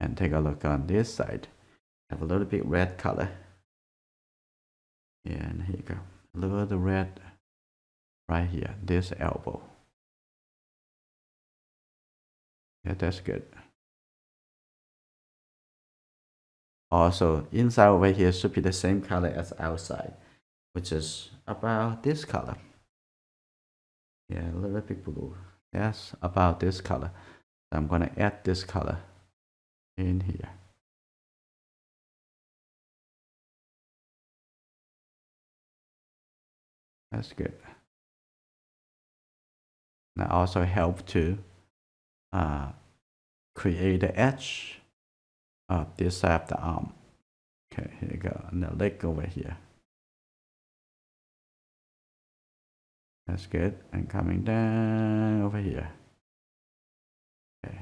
And take a look on this side. Have a little bit red color. And here you go. A little red right here, this elbow. Yeah, that's good. Also, inside over here should be the same color as outside, which is about this color. Yeah, a little bit blue. Yes, about this color. So I'm gonna add this color in here. That's good. That also help to create the edge of this side of the arm. Okay, here you go. And the leg over here. That's good. And coming down over here. Okay.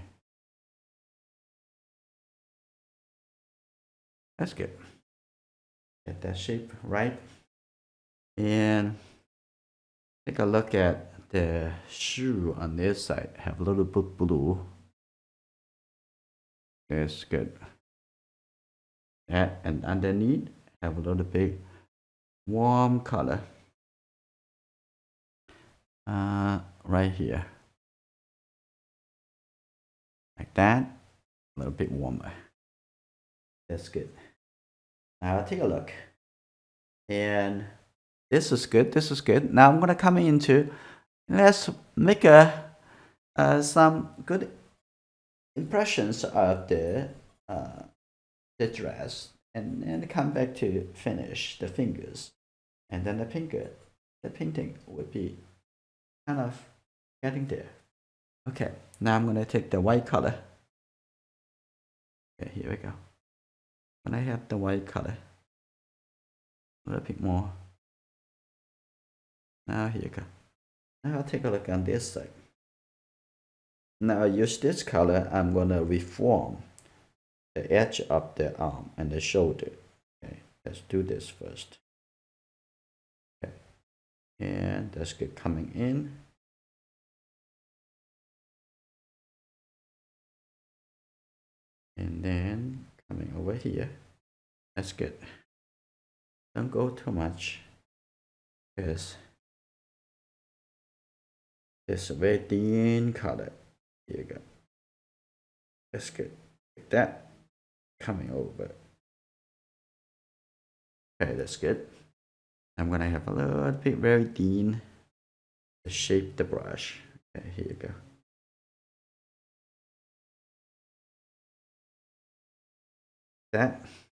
That's good. Get that shape right. And take a look at the shoe on this side. Have a little bit blue. That's good. And underneath, have a little bit warm color. Right here. Like that. A little bit warmer. That's good. Now take a look. And this is good. This is good. Now I'm gonna come into. Let's make some good impressions of the dress, and then come back to finish the fingers, and then the painting would be kind of getting there. Okay, now I'm gonna take the white color. Okay, here we go. When I have the white color, a little bit more. Now here you go. Now I'll take a look on this side. Now I use this color. I'm gonna reform the edge of the arm and the shoulder. Okay, let's do this first. Okay, and that's good. Coming in. And then coming over here. That's good. Don't go too much, because it's a very thin color. Here you go. That's good. Like that. Coming over. Okay, that's good. I'm gonna have a little bit very thin to shape the brush. Okay, here you go.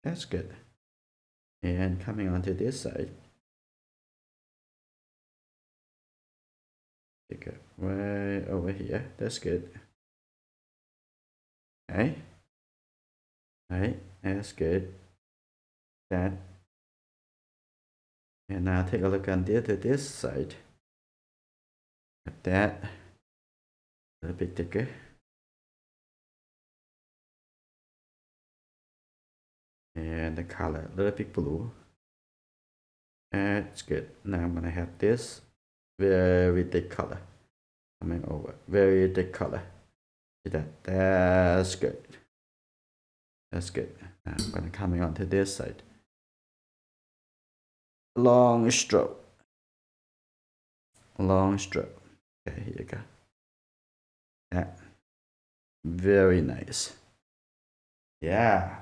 That's good. And coming onto this side. Take it right over here. That's good. Okay. Right, that's good. That. And now take a look on this side. Like that. A little bit thicker. And the color, a little bit blue. That's good. Now I'm gonna have this very thick color coming over. Very thick color. See that? That's good. That's good. Now I'm gonna coming onto this side. Long stroke. Long stroke. Okay, here you go. Yeah. Very nice. Yeah.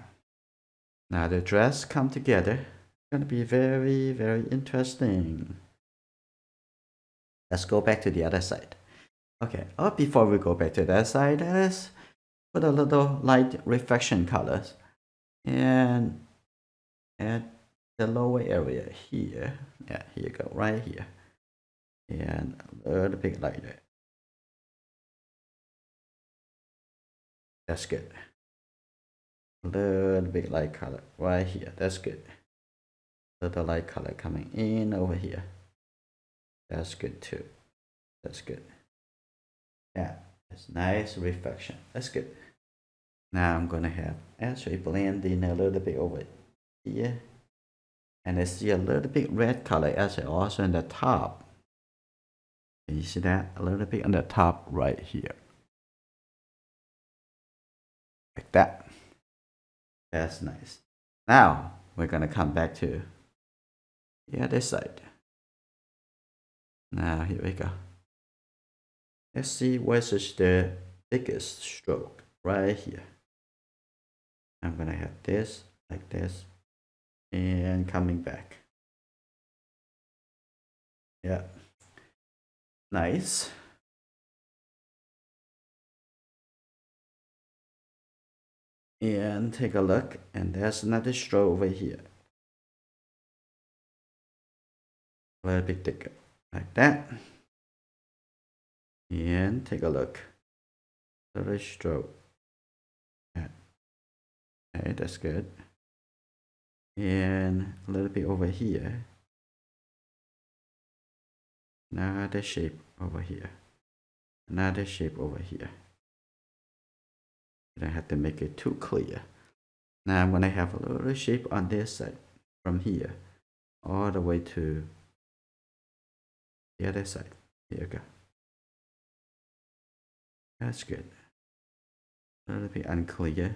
Now the dress come together. It's gonna be very, very interesting. Let's go back to the other side. Okay. Oh, before we go back to that side, let's put a little light reflection colors and at the lower area here. Yeah, here you go, right here. And a little bit lighter. That's good. A little bit light color right here. That's good. Little light color coming in over here. That's good too. That's good. Yeah, it's nice reflection. That's good. Now I'm gonna have actually blend in a little bit over here. And I see a little bit red color actually also in the top. Can you see that? A little bit on the top right here. Like that. That's nice. Now we're gonna come back to the other side. Now here we go. Let's see what is the biggest stroke right here. I'm gonna have this like this and coming back. Yeah. Nice. And take a look, and there's another stroke over here. A little bit thicker, like that. And take a look. Little stroke. Yeah. Okay, that's good. And a little bit over here. Another shape over here. Another shape over here. I don't have to make it too clear. Now I'm gonna have a little shape on this side from here all the way to the other side. Here you go. That's good. A little bit unclear.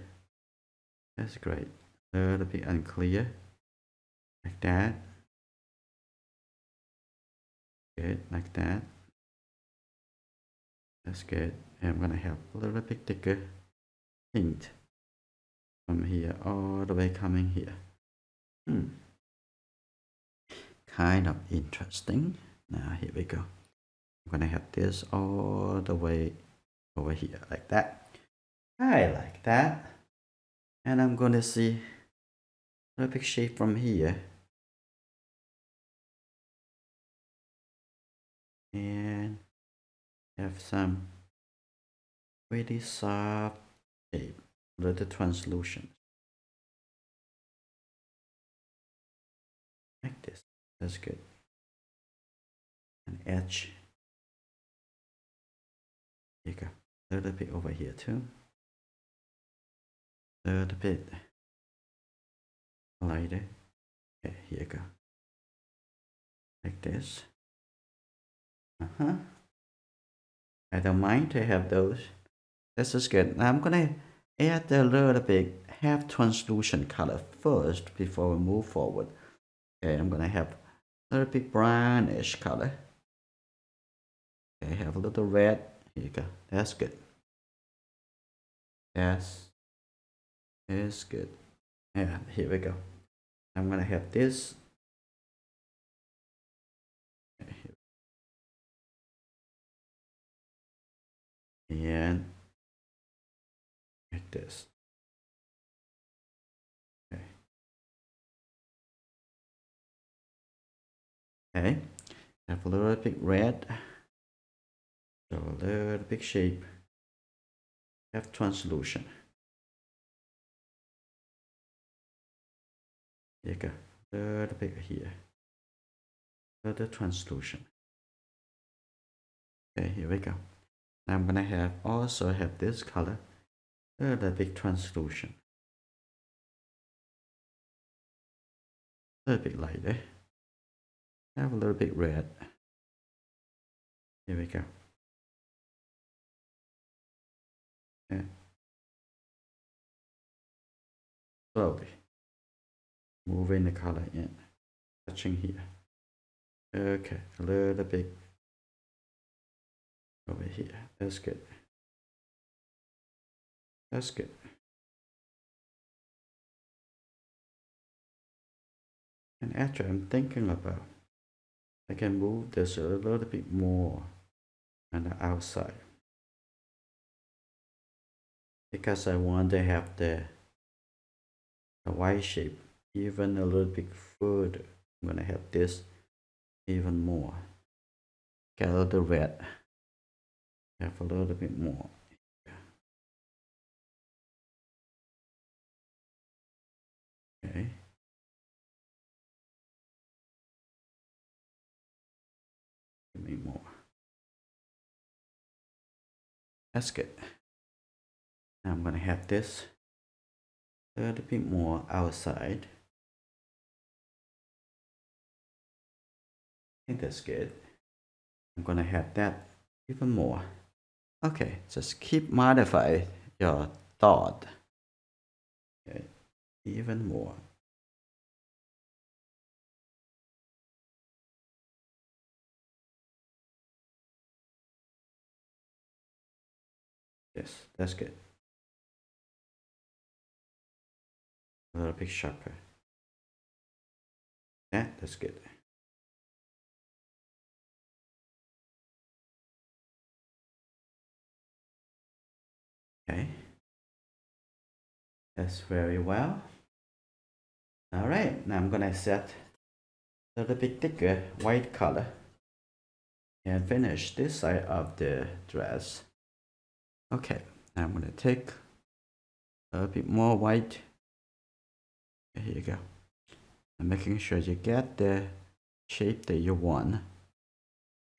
That's great. A little bit unclear. Like that. Good, like that. That's good. And I'm gonna have a little bit thicker hint from here all the way coming here. Kind of interesting. Now here we go. I'm gonna have this all the way over here like that. I like that. And I'm gonna see a big shape from here. And have some really soft shape, little translucent. Like this. That's good. An edge. Here you go. A little bit over here too. A little bit lighter. Okay, here you go. Like this. I don't mind to have those. This is good. Now I'm gonna add a little bit half translucent color first before we move forward. Okay, I'm gonna have a little bit brownish color. Okay, have a little red. Here you go. That's good. That's is good. Yeah, here we go. I'm gonna have this. And like this. Okay. Okay. Have a little bit red. So a little bit shape. Have translucent. Here you go. A little bit here. further translucent. Okay, here we go. Now I'm gonna also have this color, the big translucent, a little bit lighter. Have a little bit red. Here we go. Okay. Slowly moving the color in, touching here. Okay, a little bit over here. That's good. That's good. And actually, I'm thinking about I can move this a little bit more on the outside because I want to have the Y shape even a little bit further. I'm gonna have this even more. Get a little red. Have a little bit more. Okay. Give me more. That's good. Now I'm gonna have this a little bit more outside. I think that's good. I'm gonna have that even more. Okay, just keep modify your thought. Okay, even more. Yes, that's good. A little bit sharper. Yeah, that's good. Okay. That's very well. All right, now I'm gonna set a little bit thicker white color and finish this side of the dress. Okay, now I'm gonna take a little bit more white. Here you go. I'm making sure you get the shape that you want.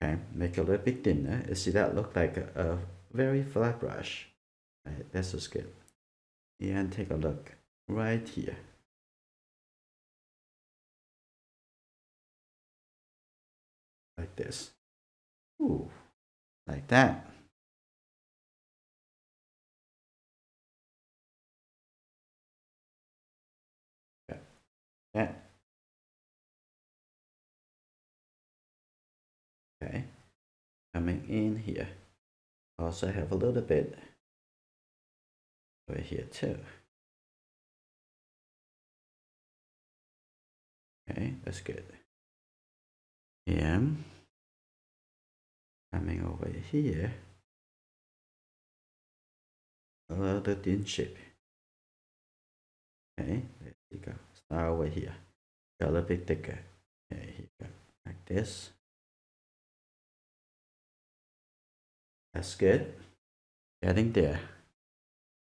Okay, make it a little bit thinner. You see that look like a very flat brush. Right, that's just good. And take a look right here. Like this. Ooh, like that. Okay. Yeah. Okay. Coming in here. Also have a little bit over here too. Okay, that's good. And coming over here, a little thin shape. Okay, there you go. Start over here. A little bit thicker. Okay, here you go. Like this. That's good. Getting there.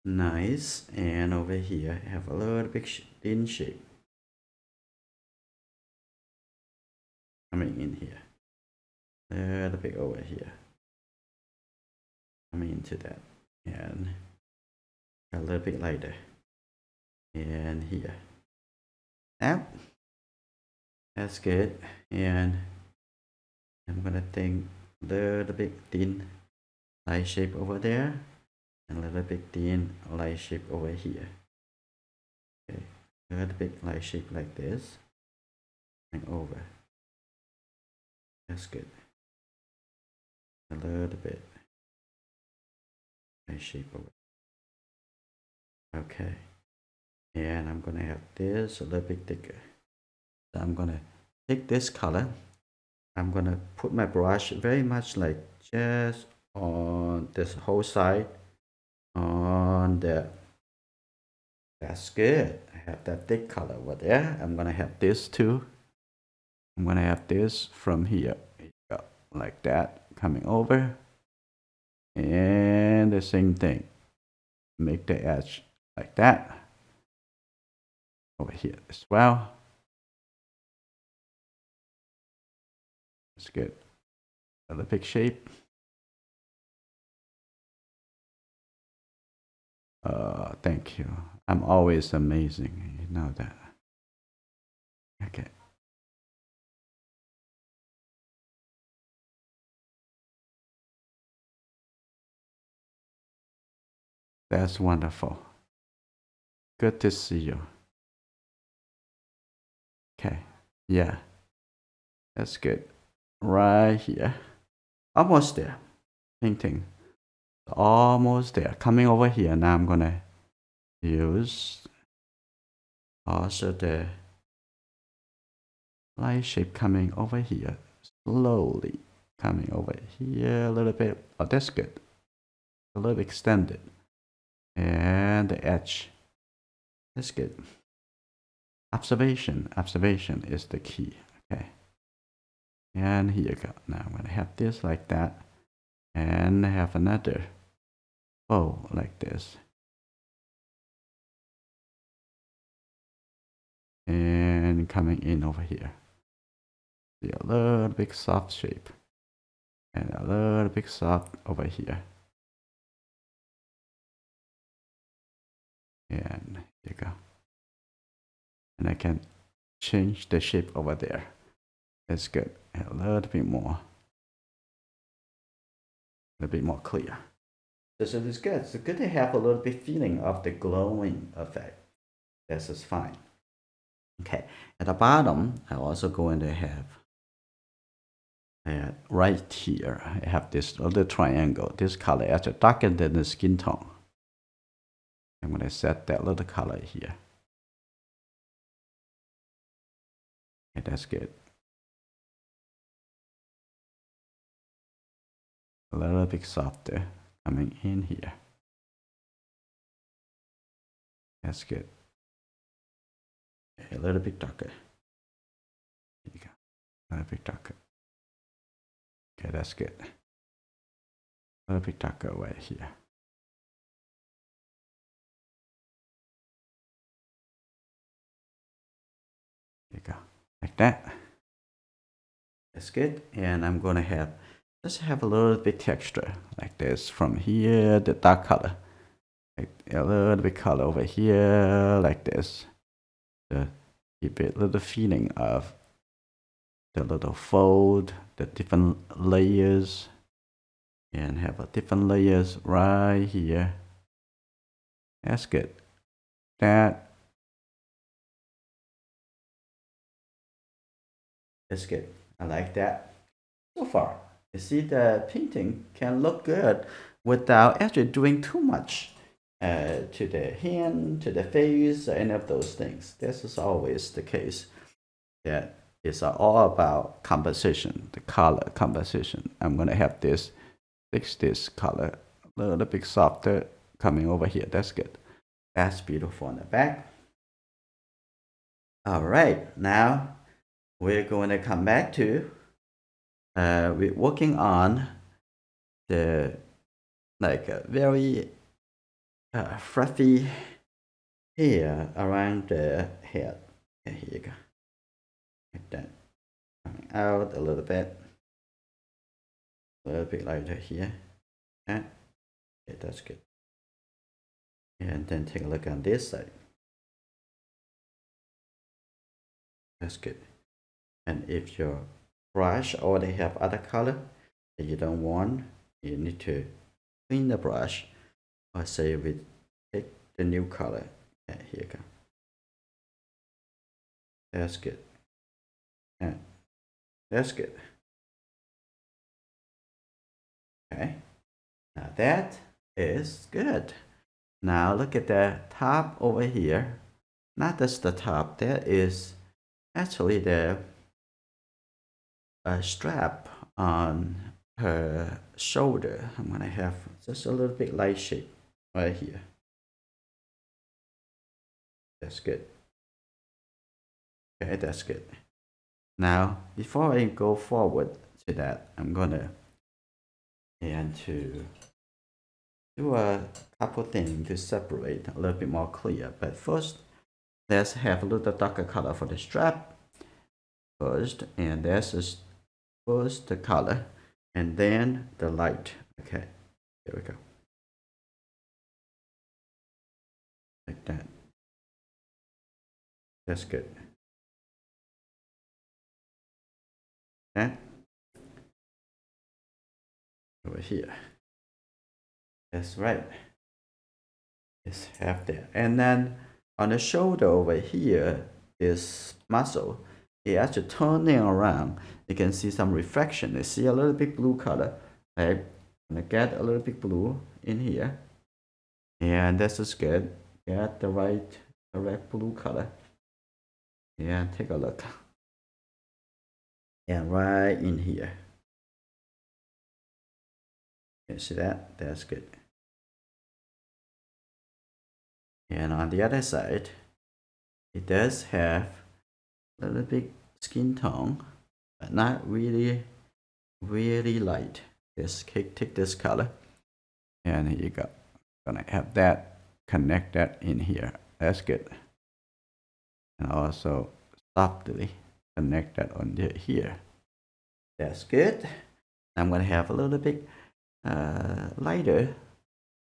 Nice. And over here, have a little bit thin shape. Coming in here. A little bit over here. Coming into that. And a little bit lighter. And here. Now, that's good. And I'm gonna think a little bit thin light shape over there. And a little bit thin light shape over here. Okay. A little bit light shape like this. And over. That's good. A little bit light shape over. Okay. And I'm gonna have this a little bit thicker. So I'm gonna take this color. I'm gonna put my brush very much like just on this whole side. On the, that's good. I have that thick color over there. I'm gonna have this too. I'm gonna have this from here. Like that, coming over. And the same thing. Make the edge like that. Over here as well. That's good. The big shape. Thank you. I'm always amazing. You know that. Okay. That's wonderful. Good to see you. Okay. Yeah. That's good. Right here. Almost there. Painting. Almost there. Coming over here. Now I'm gonna use also the light shape coming over here. Slowly coming over here a little bit. Oh, that's good. A little extended. And the edge. That's good. Observation. Observation is the key. Okay. And here you go. Now I'm gonna have this like that. And have another bow like this. And coming in over here. See a little big soft shape. And a little big soft over here. And here you go. And I can change the shape over there. That's good. And a little bit more. A little bit more clear. So it's good. It's good to have a little bit feeling of the glowing effect. This is fine. Okay. At the bottom, I'm also going to have right here, I have this little triangle. This color actually darker than the skin tone. I'm going to set that little color here. Okay, that's good. A little bit softer coming in here. That's good. A little bit darker. Here you go. A little bit darker. Okay, that's good. A little bit darker right here. There you go. Like that. That's good. And I'm going to have, let's have a little bit texture like this from here, the dark color. Like a little bit color over here, like this. To give it a little feeling of the little fold, the different layers. And have a different layers right here. That's good. That's good. I like that. So far, you see the painting can look good without actually doing too much to the hand, to the face, any of those things. This is always the case. That is all about composition, the color composition. I'm going to have this, fix this color a little bit softer coming over here. That's good. That's beautiful on the back. All right, now we're going to come back to we're working on the like a very fluffy hair around the head. Okay, here you go. Like that. Coming out a little bit lighter here. Okay, that's good. And then take a look on this side. That's good. And if your brush already have other color that you don't want, you need to clean the brush or say we take the new color. Okay, here you go. That's good. And that's good. Okay. Now that is good. Now look at the top over here. Not just the top, there is actually the strap on her shoulder. I'm gonna have just a little bit light shape right here. That's good. Okay, that's good. Now, before I go forward to that, I'm gonna and to do a couple things to separate a little bit more clear. But first, let's have a little darker color for the strap first, and this is First the color and then the light. Okay, there we go. Like that. That's good. That over here. That's right. Just have that. And then on the shoulder over here, this muscle, it actually turning around. You can see some reflection. You see a little bit blue color. I'm gonna get a little bit blue in here. And this is good. Get the right correct blue color. And take a look. And right in here. You see that? That's good. And on the other side, it does have a little bit skin tone, but not really light. Just take this color, and here you go. Gonna have that, connect that in here. That's good. And also softly connect that on here. That's good. I'm gonna have a little bit lighter,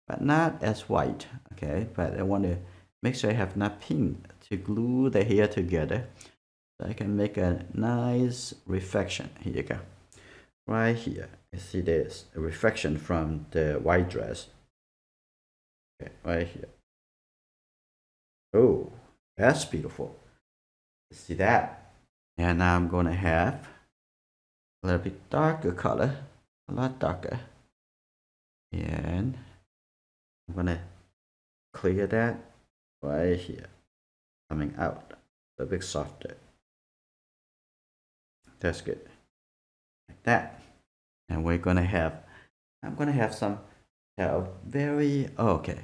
but not as white. Okay, but I want to make sure I have enough pink to glue the hair together, so I can make a nice reflection. Here you go. Right here, you see this a reflection from the white dress. Okay, right here. Oh, that's beautiful. See that? And now I'm gonna have a little bit darker color, a lot darker. And I'm gonna clear that right here, coming out a bit softer. That's good. Like that. And we're gonna have, I'm gonna have some very, okay.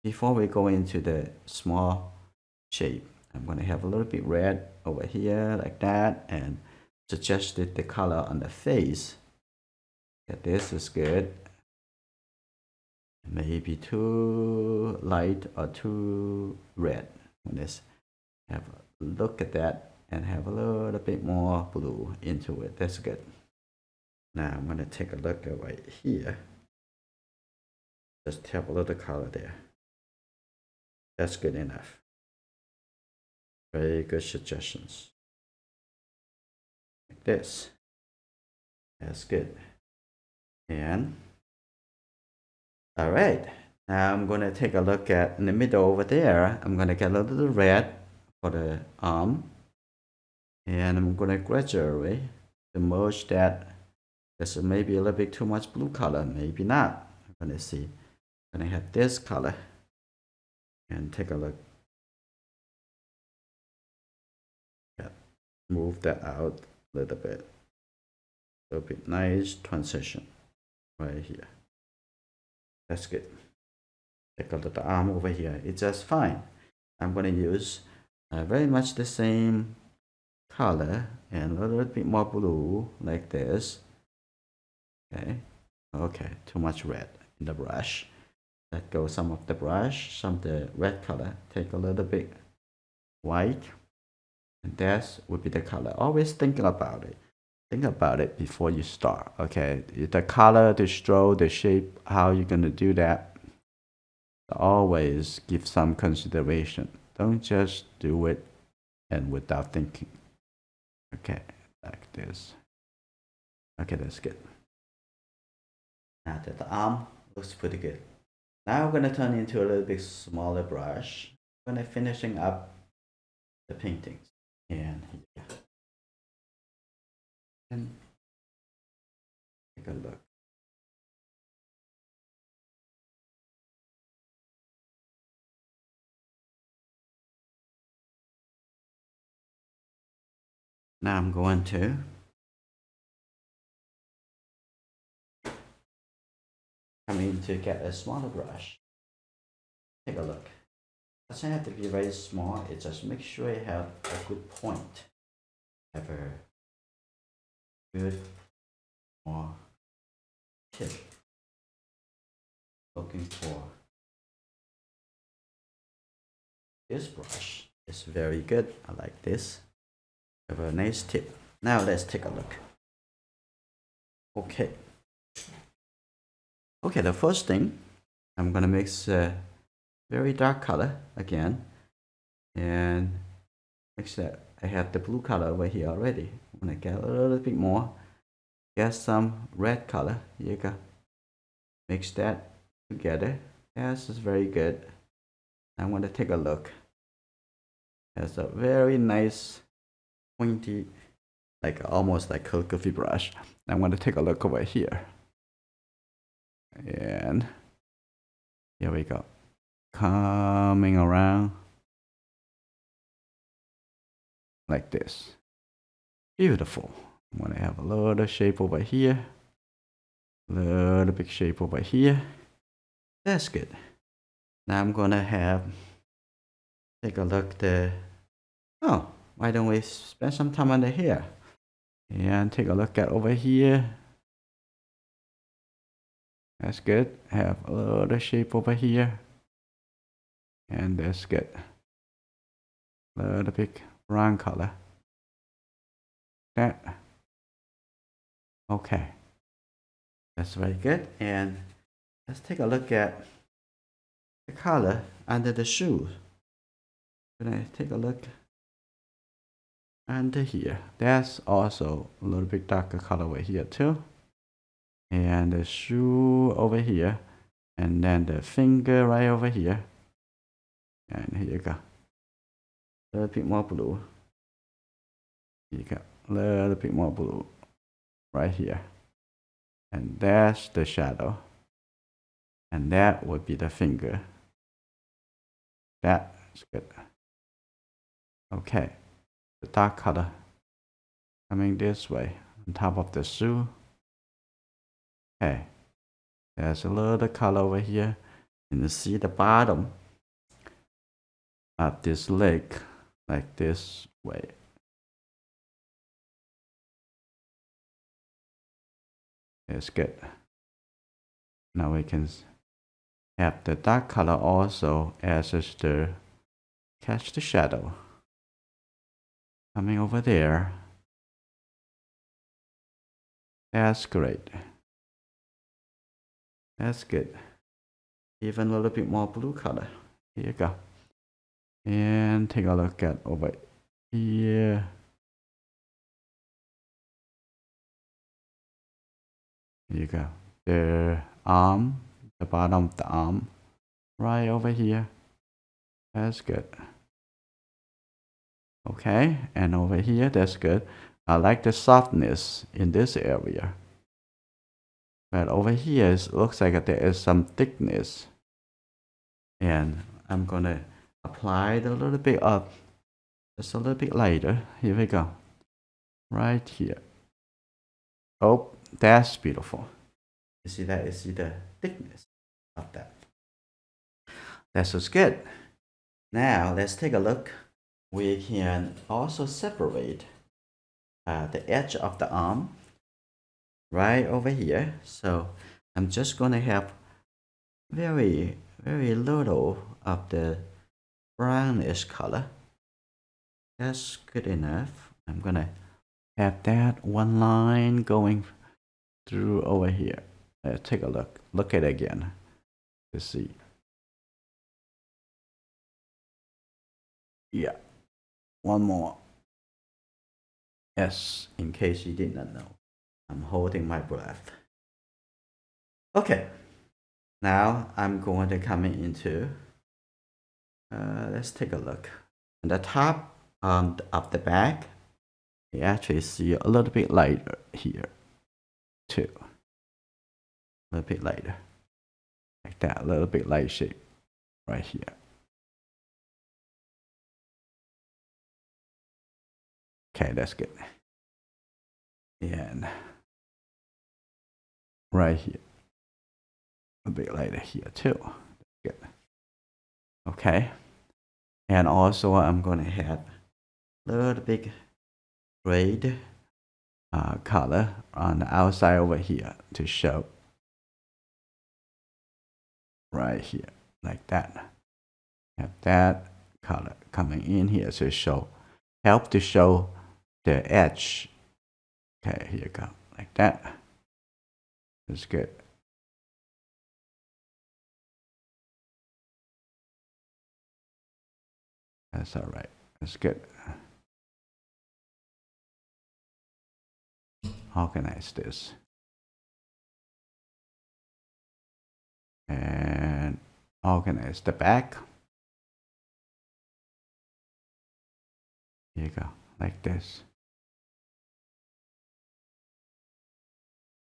Before we go into the small shape, I'm gonna have a little bit red over here like that, and suggested the color on the face. Yeah, this is good. Maybe too light or too red. Let's have a look at that and have a little bit more blue into it. That's good. Now I'm gonna take a look at right here. Just have a little color there. That's good enough. Very good suggestions. Like this. That's good. And all right. Now I'm gonna take a look at in the middle over there. I'm gonna get a little red for the arm. And I'm gonna gradually merge that. There's maybe a little bit too much blue color, maybe not. I'm gonna see. I'm gonna have this color and take a look. Yeah. Move that out a little bit. A little bit nice transition right here. That's good. Take a look at the arm over here. It's just fine. I'm gonna use very much the same color and a little bit more blue like this. Okay, too much red in the brush. Let go some of the brush, some of the red color. Take a little bit white, and that would be the color. Always thinking about it. Think about it before you start. Okay, the color, the stroke, the shape, how you're gonna do that. Always give some consideration. Don't just do it and without thinking. Okay, like this. Okay, that's good. Now that the arm looks pretty good. Now we're gonna turn into a little bit smaller brush. We're gonna finishing up the paintings. And here. And take a look. Now I'm going to come in to get a smaller brush. Take a look. It doesn't have to be very small. It just make sure you have a good point. Have a good more tip. Looking for this brush. It's very good. I like this. Have a nice tip. Now let's take a look. Okay. Okay, the first thing, I'm gonna mix a very dark color again, and mix that. I have the blue color over here already. I'm gonna get a little bit more. Get some red color. Here you go. Mix that together. Yes, it's very good. I'm gonna take a look. It's a very nice pointy, like almost like calligraphy brush. I'm gonna take a look over here. And here we go. Coming around like this. Beautiful. I'm gonna have a little shape over here. Little big shape over here. That's good. Now I'm gonna take a look the, oh, why don't we spend some time on the hair? And take a look at over here. That's good. Have a little shape over here. And that's good. Little big brown color. That. Okay. That's very good. And let's take a look at the color under the shoes. Can I take a look under here? That's also a little bit darker color over here too. And the shoe over here. And then the finger right over here. And here you go. A little bit more blue. Here you go. A little bit more blue. Right here. And that's the shadow. And that would be the finger. That's good. Okay. The dark color coming this way on top of the shoe. Okay. There's a little color over here. And you see the bottom of this leg like this way. It's good. Now we can have the dark color also as to catch the shadow. Coming over there. That's great. That's good. Even a little bit more blue color. Here you go. And take a look at over here. Here you go. The arm, the bottom of the arm, right over here. That's good. Okay, and over here, that's good. I like the softness in this area. But over here, it looks like there is some thickness. And I'm gonna apply it a little bit up. Just a little bit lighter. Here we go. Right here. Oh, that's beautiful. You see that? You see the thickness of that. That's what's good. Now, let's take a look. We can also separate the edge of the arm right over here. So I'm just going to have very, very little of the brownish color. That's good enough. I'm going to have that one line going through over here. Let's take a look. Look at it again to see. Yeah. One more. Yes, in case you did not know. I'm holding my breath. Okay. Now I'm going to come into, let's take a look. On the top of the back, you actually see a little bit lighter here too. A little bit lighter. Like that, a little bit light shape right here. Okay, that's good. And right here. A bit lighter here too. Good. Okay. And also I'm going to have a little bit grade color on the outside over here to show. Right here, like that. Have that color coming in here to show, help to show the edge. Okay, here you go, like that. That's good. That's all right. That's good. Organize this. And organize the back. Here you go, like this.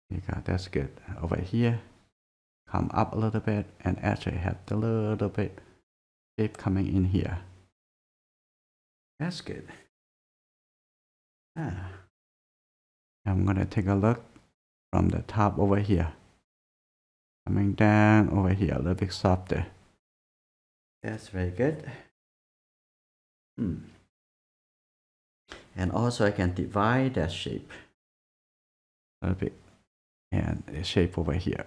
Here you go, that's good. Over here, come up a little bit and actually have the little bit shape coming in here. That's good. I'm gonna take a look from the top over here. Coming down over here, a little bit softer. That's very good. And also I can divide that shape a little bit. And the shape over here.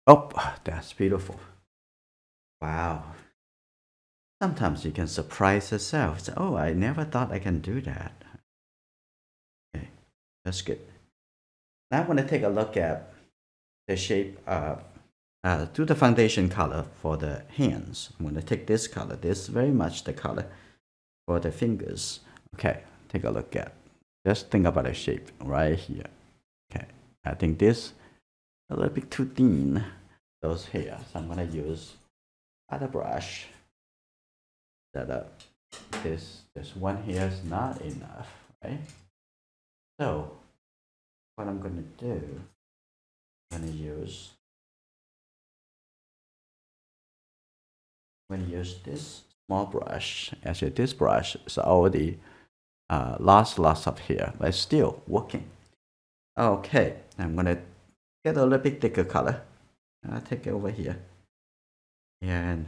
Oh, that's beautiful. Wow. Sometimes you can surprise yourself. So, oh, I never thought I can do that. Okay, that's good. Now I'm going to take a look at the shape do the foundation color for the hands. I'm going to take this color. This is very much the color for the fingers. Okay, take a look at. Just think about the shape right here. Okay, I think this a little bit too thin, those hairs. I'm going to use other brush. That this one hair is not enough, right? So what I'm going to do, I'm going to use this small brush. Actually, this brush is already lost lots of hair, but it's still working. Okay, I'm going to get a little bit thicker color. I'll take it over here and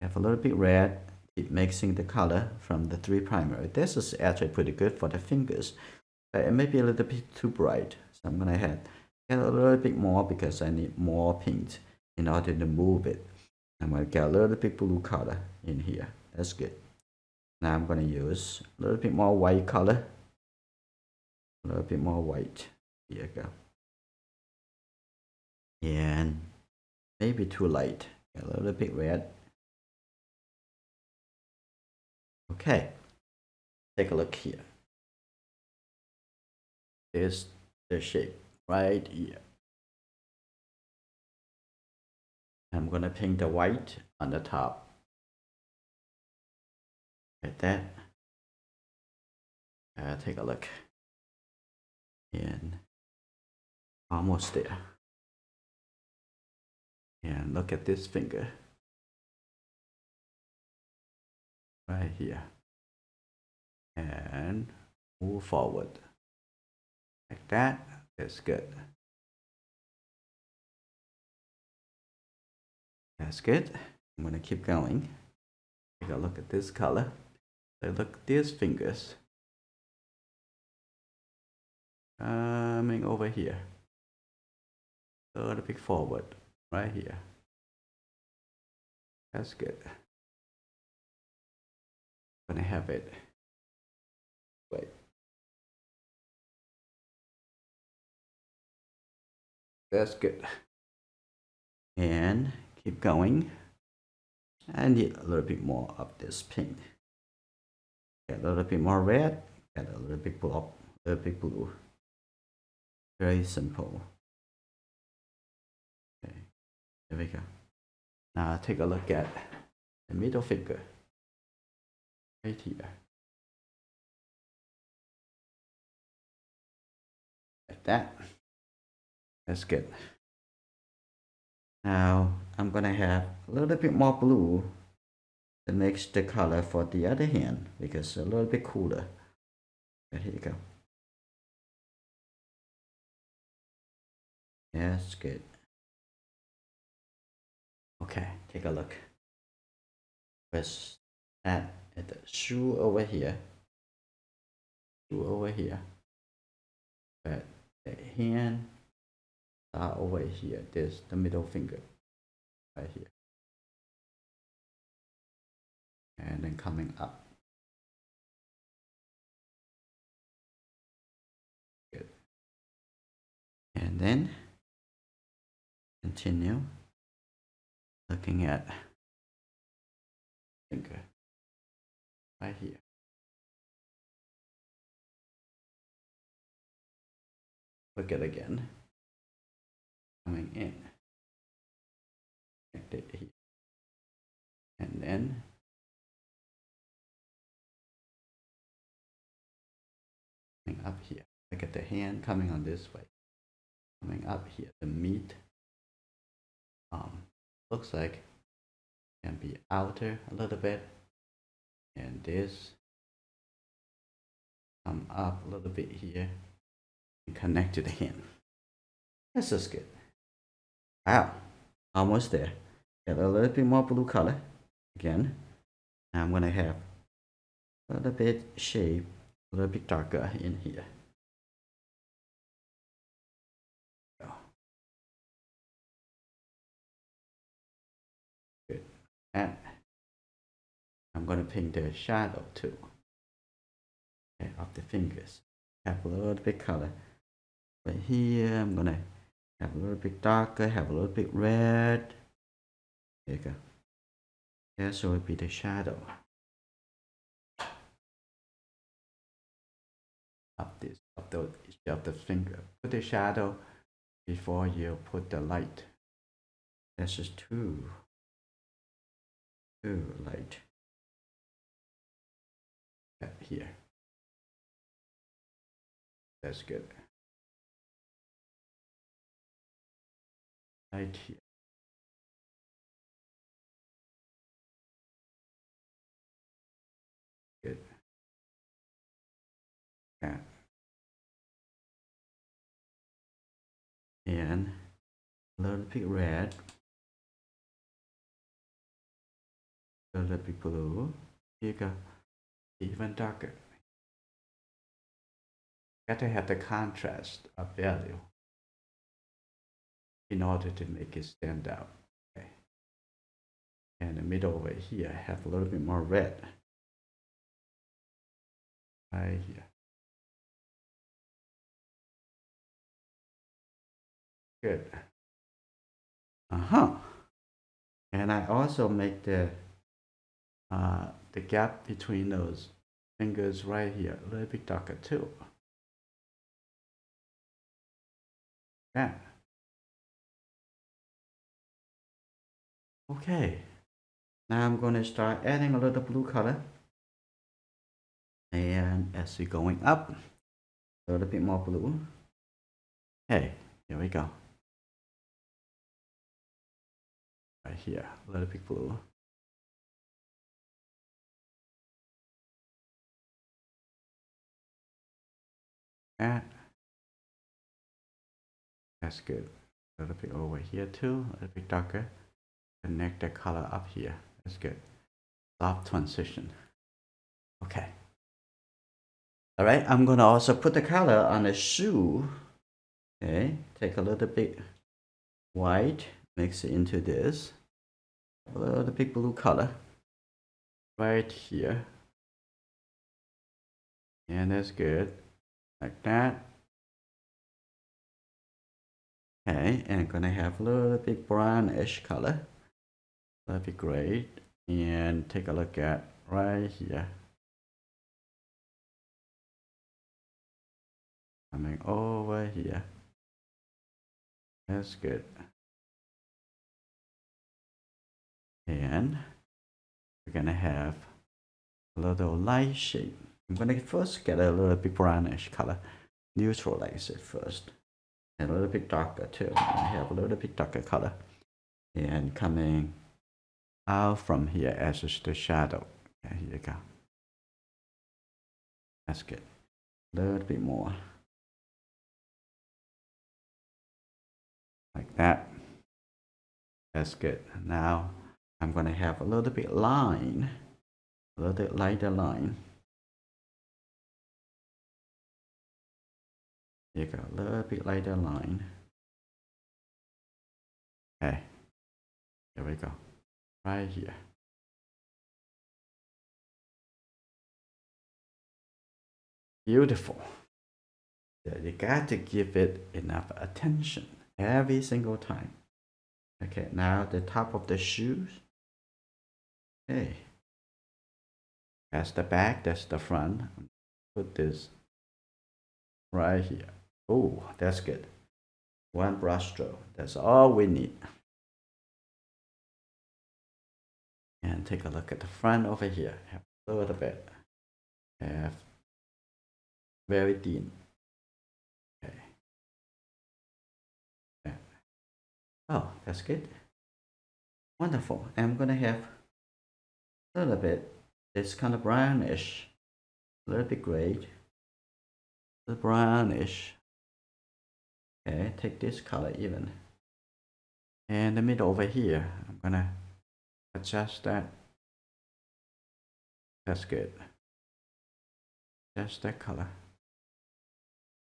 have a little bit red. Keep mixing the color from the 3 primary. This is actually pretty good for the fingers, but it may be a little bit too bright. So I'm gonna get a little bit more because I need more paint in order to move it. I'm gonna get a little bit blue color in here. That's good. Now I'm gonna use a little bit more white color. A little bit more white. Here you go. And maybe too light. Get a little bit red. Okay. Take a look here. There's the shape right here. I'm gonna paint the white on the top. Like that. Take a look. And almost there. And look at this finger. Right here. And move forward. Like that. That's good. That's good. I'm gonna keep going. Take a look at this color. Look at these fingers. Coming over here. A little bit forward. Right here. That's good. I'm gonna have it. Wait. That's good. And keep going. I need a little bit more of this pink. Get a little bit more red. Get a little bit blue. A little bit blue. Very simple. Okay, there we go. Now take a look at the middle finger. Right here. Like that. That's good. Now I'm gonna have a little bit more blue to mix the color for the other hand because it's a little bit cooler. But here you go. That's good. Okay, take a look. Press that at the shoe over here. Shoe over here. But the hand over here. This the middle finger. Right here. And then coming up. Good. then continue looking at finger right here. Look at it again. Coming in. Connect it here. And then coming up here. Look at the hand coming on this way. Coming up here. The meat looks like can be outer a little bit. And this come up a little bit here and connect to the hand. This is good. Wow, almost there. Get a little bit more blue color again. I'm gonna have a little bit shape, a little bit darker in here. Good. And I'm gonna paint the shadow too. Okay, of the fingers. Have a little bit color. But here I'm gonna have a little bit darker, have a little bit red. There you go. This will be the shadow of the finger. Put the shadow before you put the light. This is too light. Here. That's good. Right here. Good. Yeah. And a little bit red. A little bit blue. Here you go. Even darker. Got to have the contrast of value in order to make it stand out. Okay. And the middle over here have a little bit more red. Right here. Good. And I also make the gap between those fingers right here a little bit darker too. Yeah. Okay. Now I'm going to start adding a little blue color. And as we're going up, a little bit more blue. Hey, here we go. Right here, a little bit blue. And that's good. A little bit over here too, a little bit darker. Connect the color up here. That's good. Soft transition. Okay. All right, I'm gonna also put the color on the shoe. Okay, take a little bit white, mix it into this. A little bit blue color right here. And that's good. Like that. Okay, and I'm gonna have a little bit brownish color. That'd be great. And take a look at right here. Coming over here. That's good. And we're gonna have a little light shade. I'm gonna first get a little bit brownish color. Neutralize it first. And a little bit darker too. I have a little bit darker color. And coming out from here as the shadow. Okay, here you go. That's good. A little bit more. Like that. That's good. Now I'm going to have a little bit line, a little bit lighter line. Here you go, a little bit lighter line. Okay, here we go, right here. Beautiful. You got to give it enough attention every single time. Okay, now the top of the shoes. Okay. That's the back, that's the front. Put this right here. Oh, that's good. One brush stroke. That's all we need. And take a look at the front over here. Have a little bit. Have very thin. Okay. Yeah. Oh, that's good. Wonderful. I'm gonna have a little bit. It's kind of brownish. A little bit gray. The brownish. Okay, take this color even. And the middle over here, I'm gonna adjust that. That's good. Adjust that color.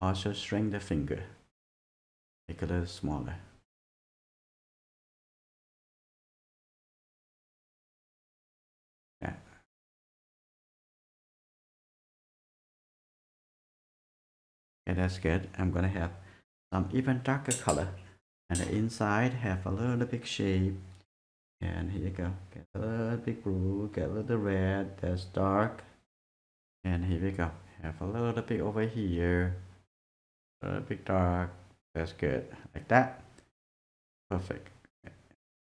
Also shrink the finger. Make it a little smaller. Yeah. Okay, that's good. I'm gonna have some even darker color. And the inside have a little bit shape. And here you go. Get a little bit blue, get a little red, that's dark. And here we go. Have a little bit over here. A little bit dark. That's good. Like that. Perfect.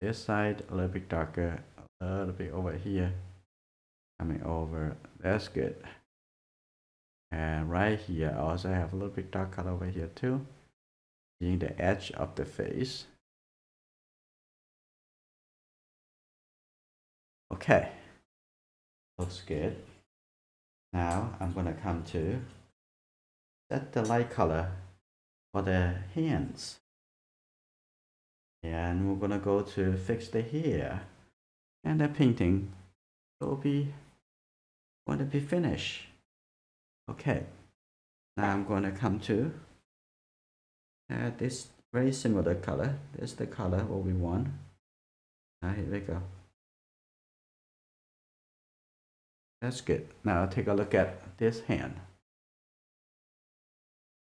This side a little bit darker. A little bit over here. Coming over. That's good. And right here I also have a little bit dark color over here too. Seeing the edge of the face. Okay. Looks good. Now I'm gonna come to set the light color for the hands. And we're gonna go to fix the hair. And the painting will be going to be finished. Okay. Now I'm gonna come to this very similar color. This is the color what we want. Now here we go. That's good. Now take a look at this hand.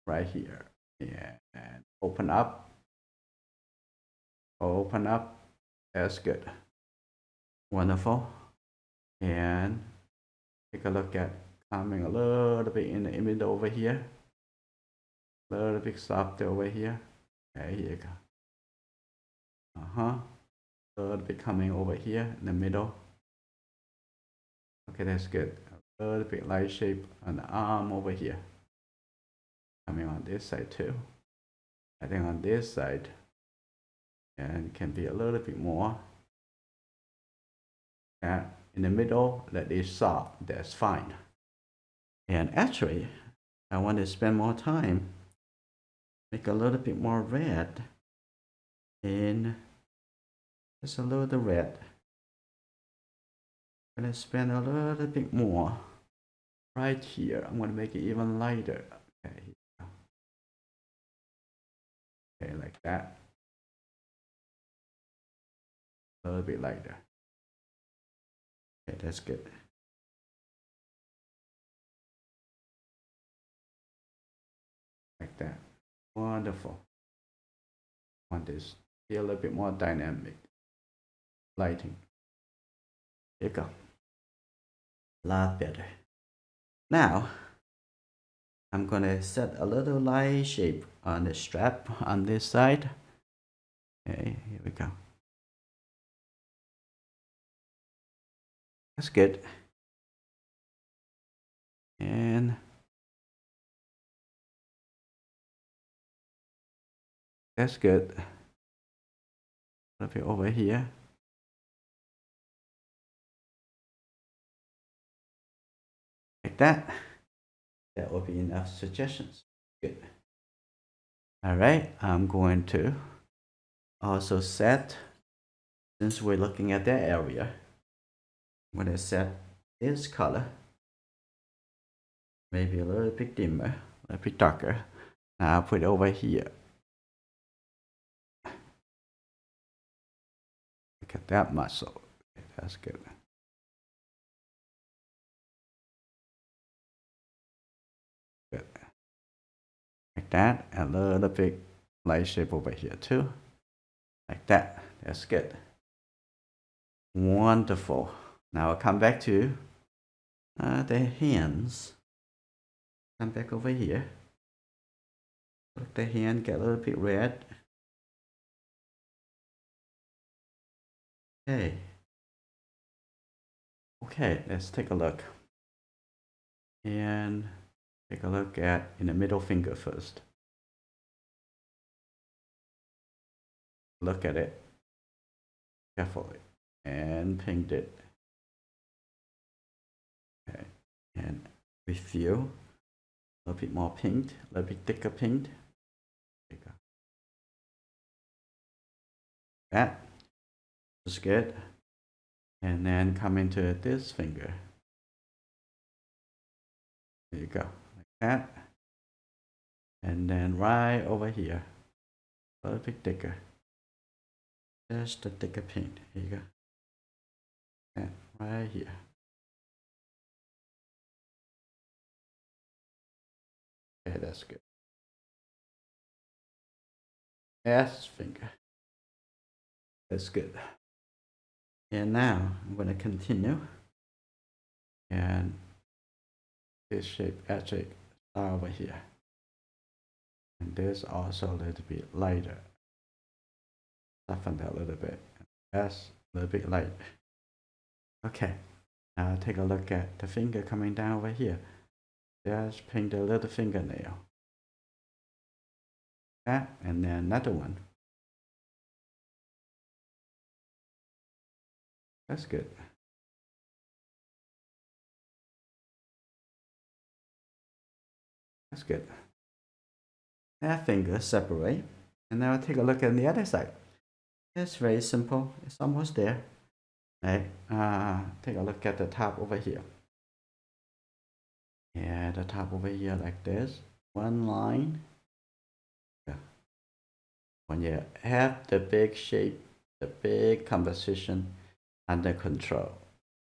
Right here. Yeah. And open up. Open up. That's good. Wonderful. And take a look at coming a little bit in the middle over here. A little bit softer over here. Okay, here you go. A little bit coming over here in the middle. Okay, that's good. A little bit light shape on the arm over here. Coming on this side too. I think on this side. And can be a little bit more. Yeah, in the middle, that is soft. That's fine. And actually, I want to spend more time. Make a little bit more red. And just a little red. I'm gonna spend a little bit more right here. I'm gonna make it even lighter. Okay, here we go. Okay, like that. A little bit lighter. Okay, that's good. Like that. Wonderful. Want this be a little bit more dynamic. Lighting. Here you go. A lot better. Now, I'm gonna set a little light shape on the strap on this side. Okay, here we go. That's good. And that's good. A little bit over here. Like that. That will be enough suggestions. Good. All right, I'm going to also set, since we're looking at that area, I'm going to set this color, maybe a little bit dimmer, a little bit darker. Now I'll put it over here. Look at that muscle. Okay, that's good. Good. that. A little bit light shape over here too. Like that. That's good. Wonderful. Now I'll come back to the hands. Come back over here. Look, the hand get a little bit red. Okay. Okay, let's take a look. And take a look at in the middle finger first. Look at it carefully and paint it. Okay, and refill a little bit more paint, a little bit thicker paint. There you go. That is good. And then come into this finger. There you go, like that. And then right over here, a little bit thicker. Just the thicker paint. Here you go. And right here. Okay, that's good. S finger. That's good. And now I'm going to continue. And this shape actually start over here. And this also a little bit lighter. Soften that a little bit. That's a little bit light. Okay. Now take a look at the finger coming down over here. Just paint a little fingernail. That, and then another one. That's good. That's good. That finger separate. And now take a look at the other side. It's very simple. It's almost there. Right? Take a look at the top over here. Yeah, the top over here like this. One line. Yeah. When you have the big shape, the big composition under control,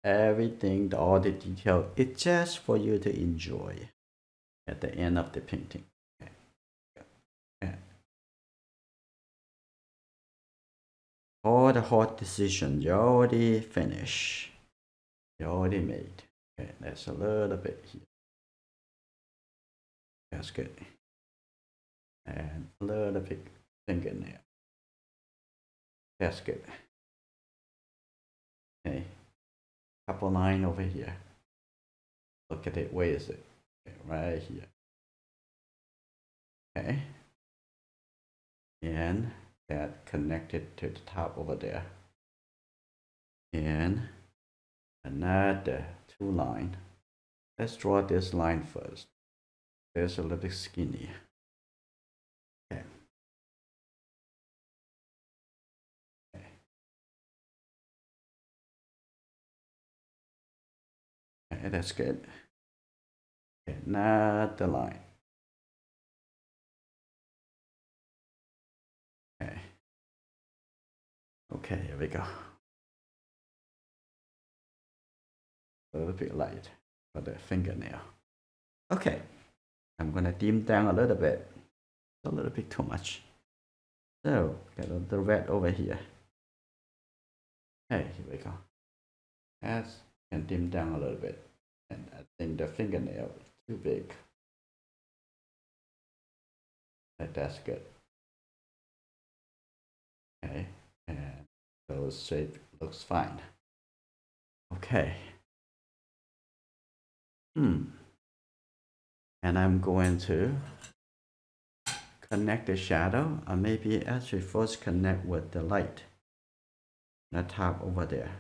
everything, all the detail, it's just for you to enjoy at the end of the painting. Okay. Yeah. All the hard decisions you already finished. You already made. Okay, that's a little bit here. That's good. And a little bit fingernail. That's good. Okay. Couple line over here. Look at it. Where is it? Okay, right here. Okay. And that connected to the top over there. And another two line. Let's draw this line first. There's a little bit skinny. Okay. Okay, that's good. Okay, another line. Okay. Okay, here we go. A little bit light for the fingernail. Okay, I'm gonna dim down a little bit. A little bit too much. So, get the red over here. Okay, here we go. As can dim down a little bit. And I think the fingernail is too big. That's good. Okay, and those shape looks fine. Okay. And I'm going to connect the shadow, or maybe actually first connect with the light. The top over there.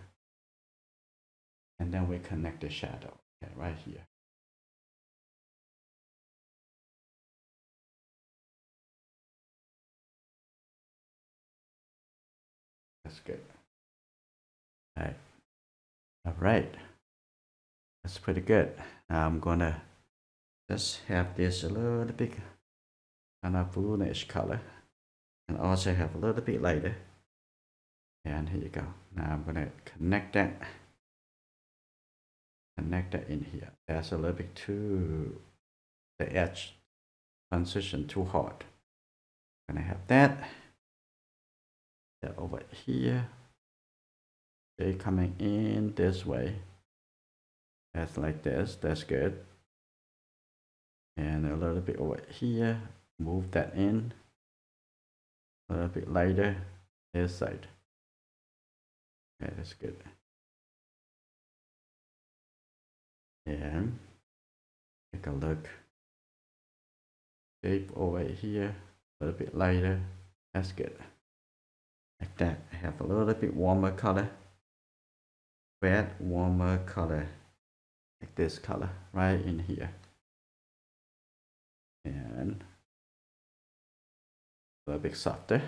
And then we connect the shadow. Okay, right here. That's good. All right. That's pretty good. Now I'm gonna just have this a little bit kind of bluish color, and also have a little bit lighter. And here you go. Now I'm gonna connect that in here. That's a little bit too the edge transition too hard. I'm gonna have that over here. They coming in this way. That's like this. That's good. And a little bit over here. Move that in. A little bit lighter. This side. Okay, that's good. And take a look. Shape over here. A little bit lighter. That's good. Like that. I have a little bit warmer color. Red, warmer color. Like this color right in here. And a little bit softer.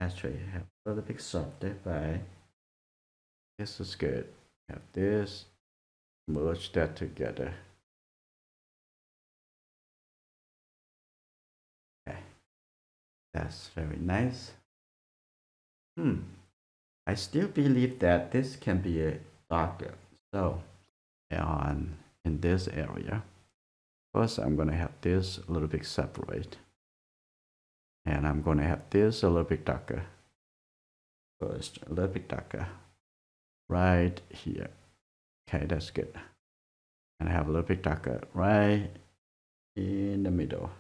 Actually, I have a little bit softer, but this is good. Have this, merge that together. Okay, that's very nice. I still believe that this can be a darker. So, in this area, first I'm gonna have this a little bit separate, and I'm gonna have this a little bit darker. First, a little bit darker, right here. Okay, that's good. And I have a little bit darker right in the middle.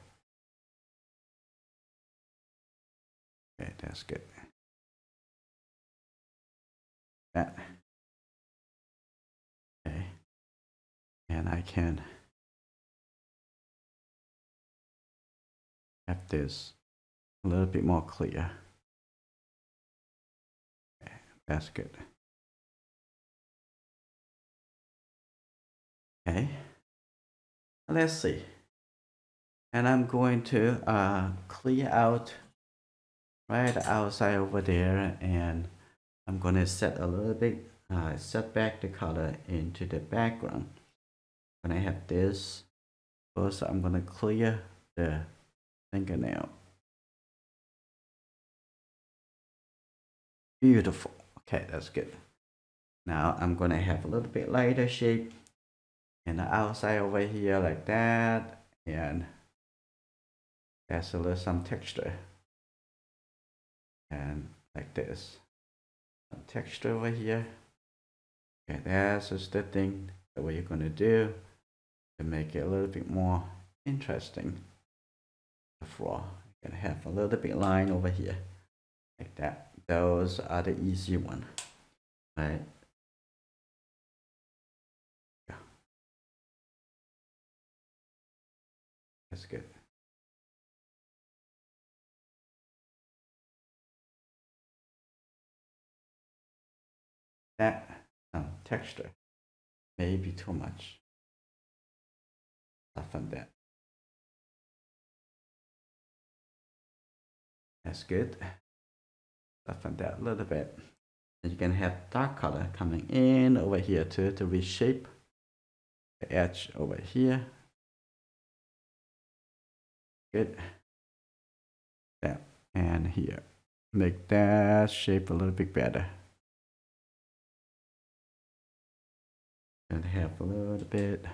Okay, that's good. That. Okay. And I can have this a little bit more clear. Okay, that's good. Okay. Let's see. And I'm going to clear out right outside over there, and I'm going to set a little bit, set back the color into the background. When I have this, first I'm going to clear the fingernail. Beautiful. Okay, that's good. Now I'm going to have a little bit lighter shape and the outside over here like that, and that's a little some texture, and like this, some texture over here. Okay, that's just the thing that what you're going to do to make it a little bit more interesting. The floor, you're going to have a little bit line over here like that. Those are the easy one, right? Yeah, that's good. That texture may be too much. Soften that. That's good. Soften that a little bit. And you can have dark color coming in over here too to reshape the edge over here. Good. That and here. Make that shape a little bit better. And have a little bit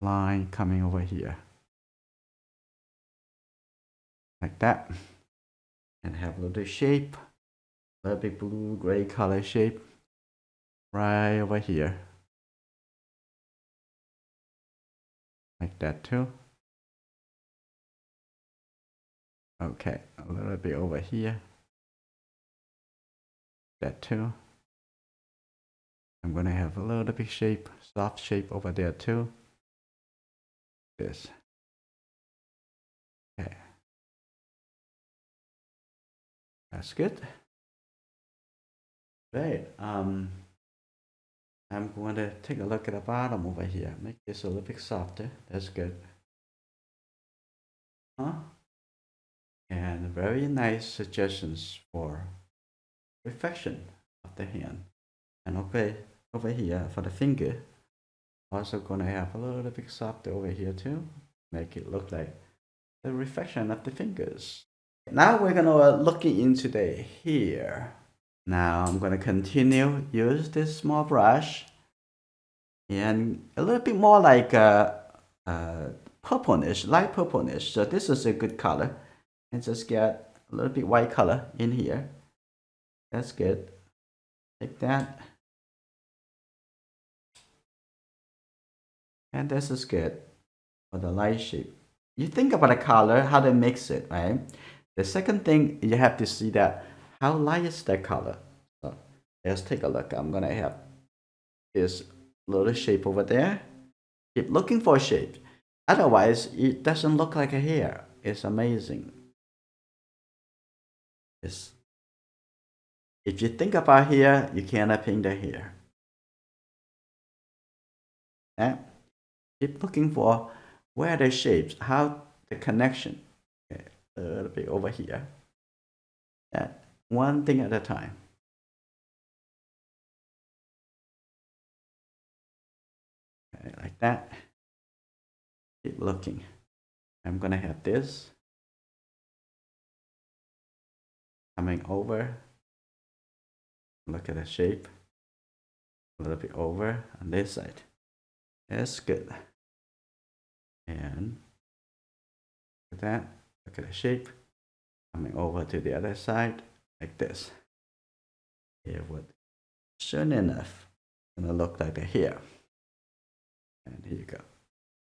line coming over here. Like that. And have a little shape. A little bit blue gray color shape right over here. Like that too. Okay, a little bit over here. That too. I'm gonna have a little bit shape, soft shape over there too. This. Okay. That's good. Right. I'm going to take a look at the bottom over here. Make this a little bit softer. That's good. And very nice suggestions for reflection of the hand. And over here for the finger, also gonna have a little bit softer over here too. Make it look like the reflection of the fingers. Now we're gonna look into the hair. Now I'm gonna continue use this small brush and a little bit more like purplish, light purplish. So this is a good color. And just get a little bit white color in here. That's good. Like that. And this is good for the light shape. You think about the color, how to mix it, right? The second thing, you have to see that how light is that color. So let's take a look. I'm gonna have this little shape over there. Keep looking for a shape. Otherwise, it doesn't look like a hair. It's amazing. It's, if you think about hair, you cannot paint the hair. Yeah? Keep looking for where the shapes, how the connection. Okay, a little bit over here. Yeah, one thing at a time. Okay, like that. Keep looking. I'm gonna have this coming over. Look at the shape. A little bit over on this side. That's good. And look at that. Look at the shape. Coming over to the other side like this. It would soon enough gonna look like the hair. And here you go.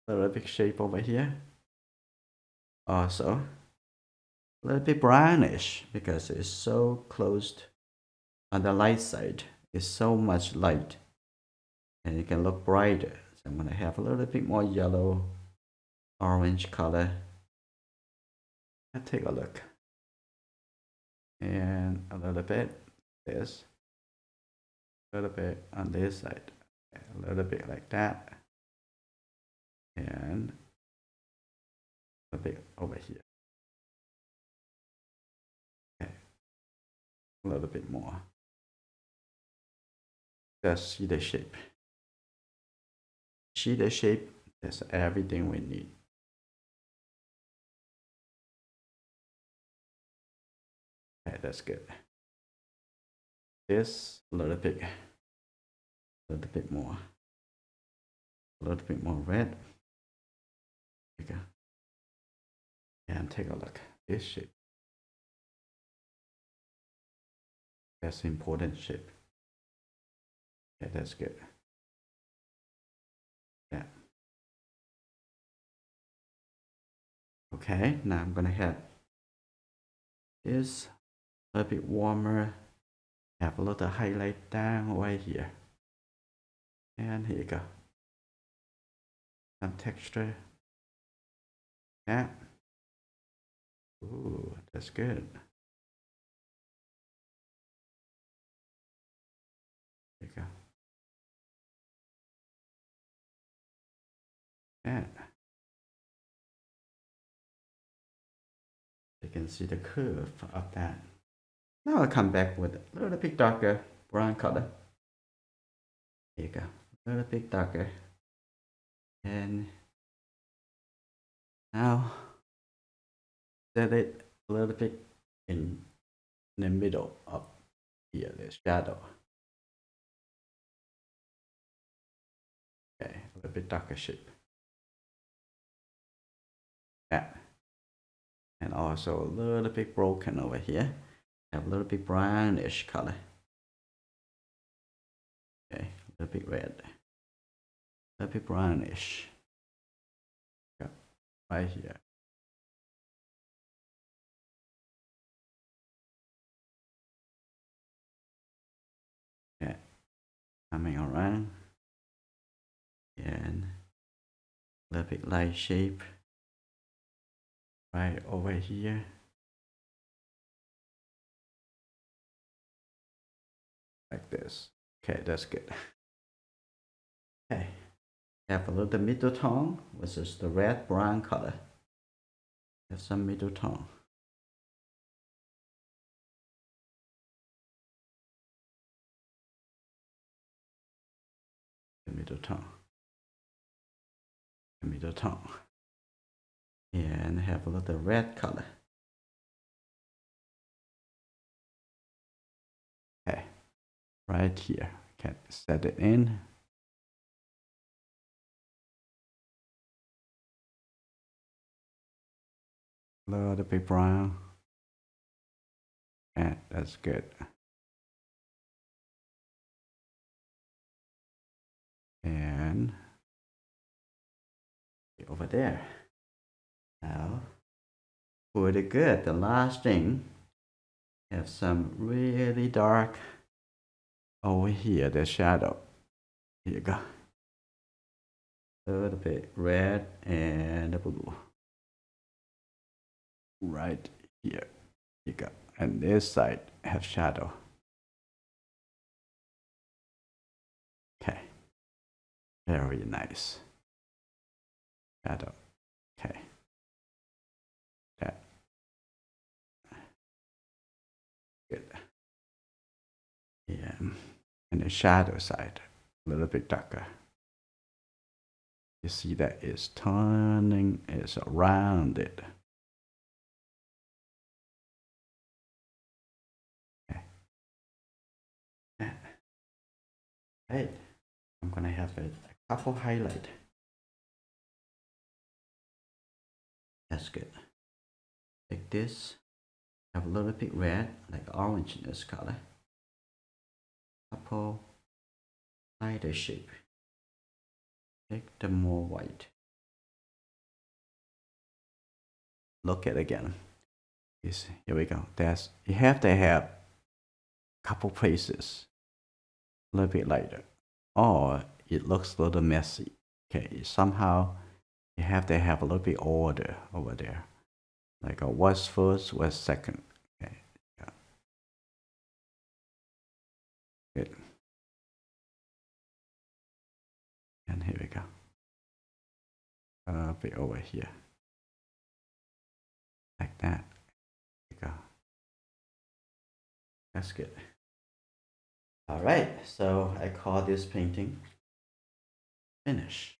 A little bit shape over here. Also, a little bit brownish because it's so closed on the light side. It's so much light and it can look brighter. So I'm gonna have a little bit more yellow, orange color. Let's take a look. And a little bit this, a little bit on this side, a little bit like that, and a bit over here. Okay, a little bit more. Just see the shape. See the shape, that's everything we need. Okay, that's good. This a little bit more, a little bit more red. There you go. And take a look. This shape. That's important shape. Okay, that's good. Yeah. Okay, now I'm gonna have this a little bit warmer. Have a little highlight down right here. And here you go. Some texture. Yeah. Ooh, that's good. There you go. Yeah. You can see the curve of that. Now I'll come back with a little bit darker brown color. Here you go. A little bit darker. And now set it a little bit in the middle of here, the shadow. Okay, a little bit darker shape. Yeah. And also a little bit broken over here. Have a little bit brownish color. Okay, a little bit red. A little bit brownish. Yeah, right here. Yeah, coming around. And a little bit light shape. Right over here. Like this. Okay, that's good. Okay, have a little middle tone, which is the red brown color. Have some middle tone. The middle tone. The middle tone. And have a little red color. Okay, right here. Can set it in. A little bit brown. And that's good. And over there. Now, pretty good. The last thing, have some really dark over here, the shadow. Here you go. A little bit red and blue. Right here. You go. And this side have shadow. Okay. Very nice. Shadow. Okay. That. Good. Yeah. And the shadow side, a little bit darker. You see that it's turning, it's around it. Okay. Right. I'm gonna have a couple highlight. That's good. Take this, have a little bit red, like orange in this color. Couple lighter shape. Take the more white. Look at it again. Here we go. That's you have to have a couple places a little bit lighter, or it looks a little messy. Okay, somehow you have to have a little bit order over there, like a what's first, what's second. Okay, yeah. Good. And here we go. A bit over here, like that. There you go. That's good. All right, so I call this painting finished.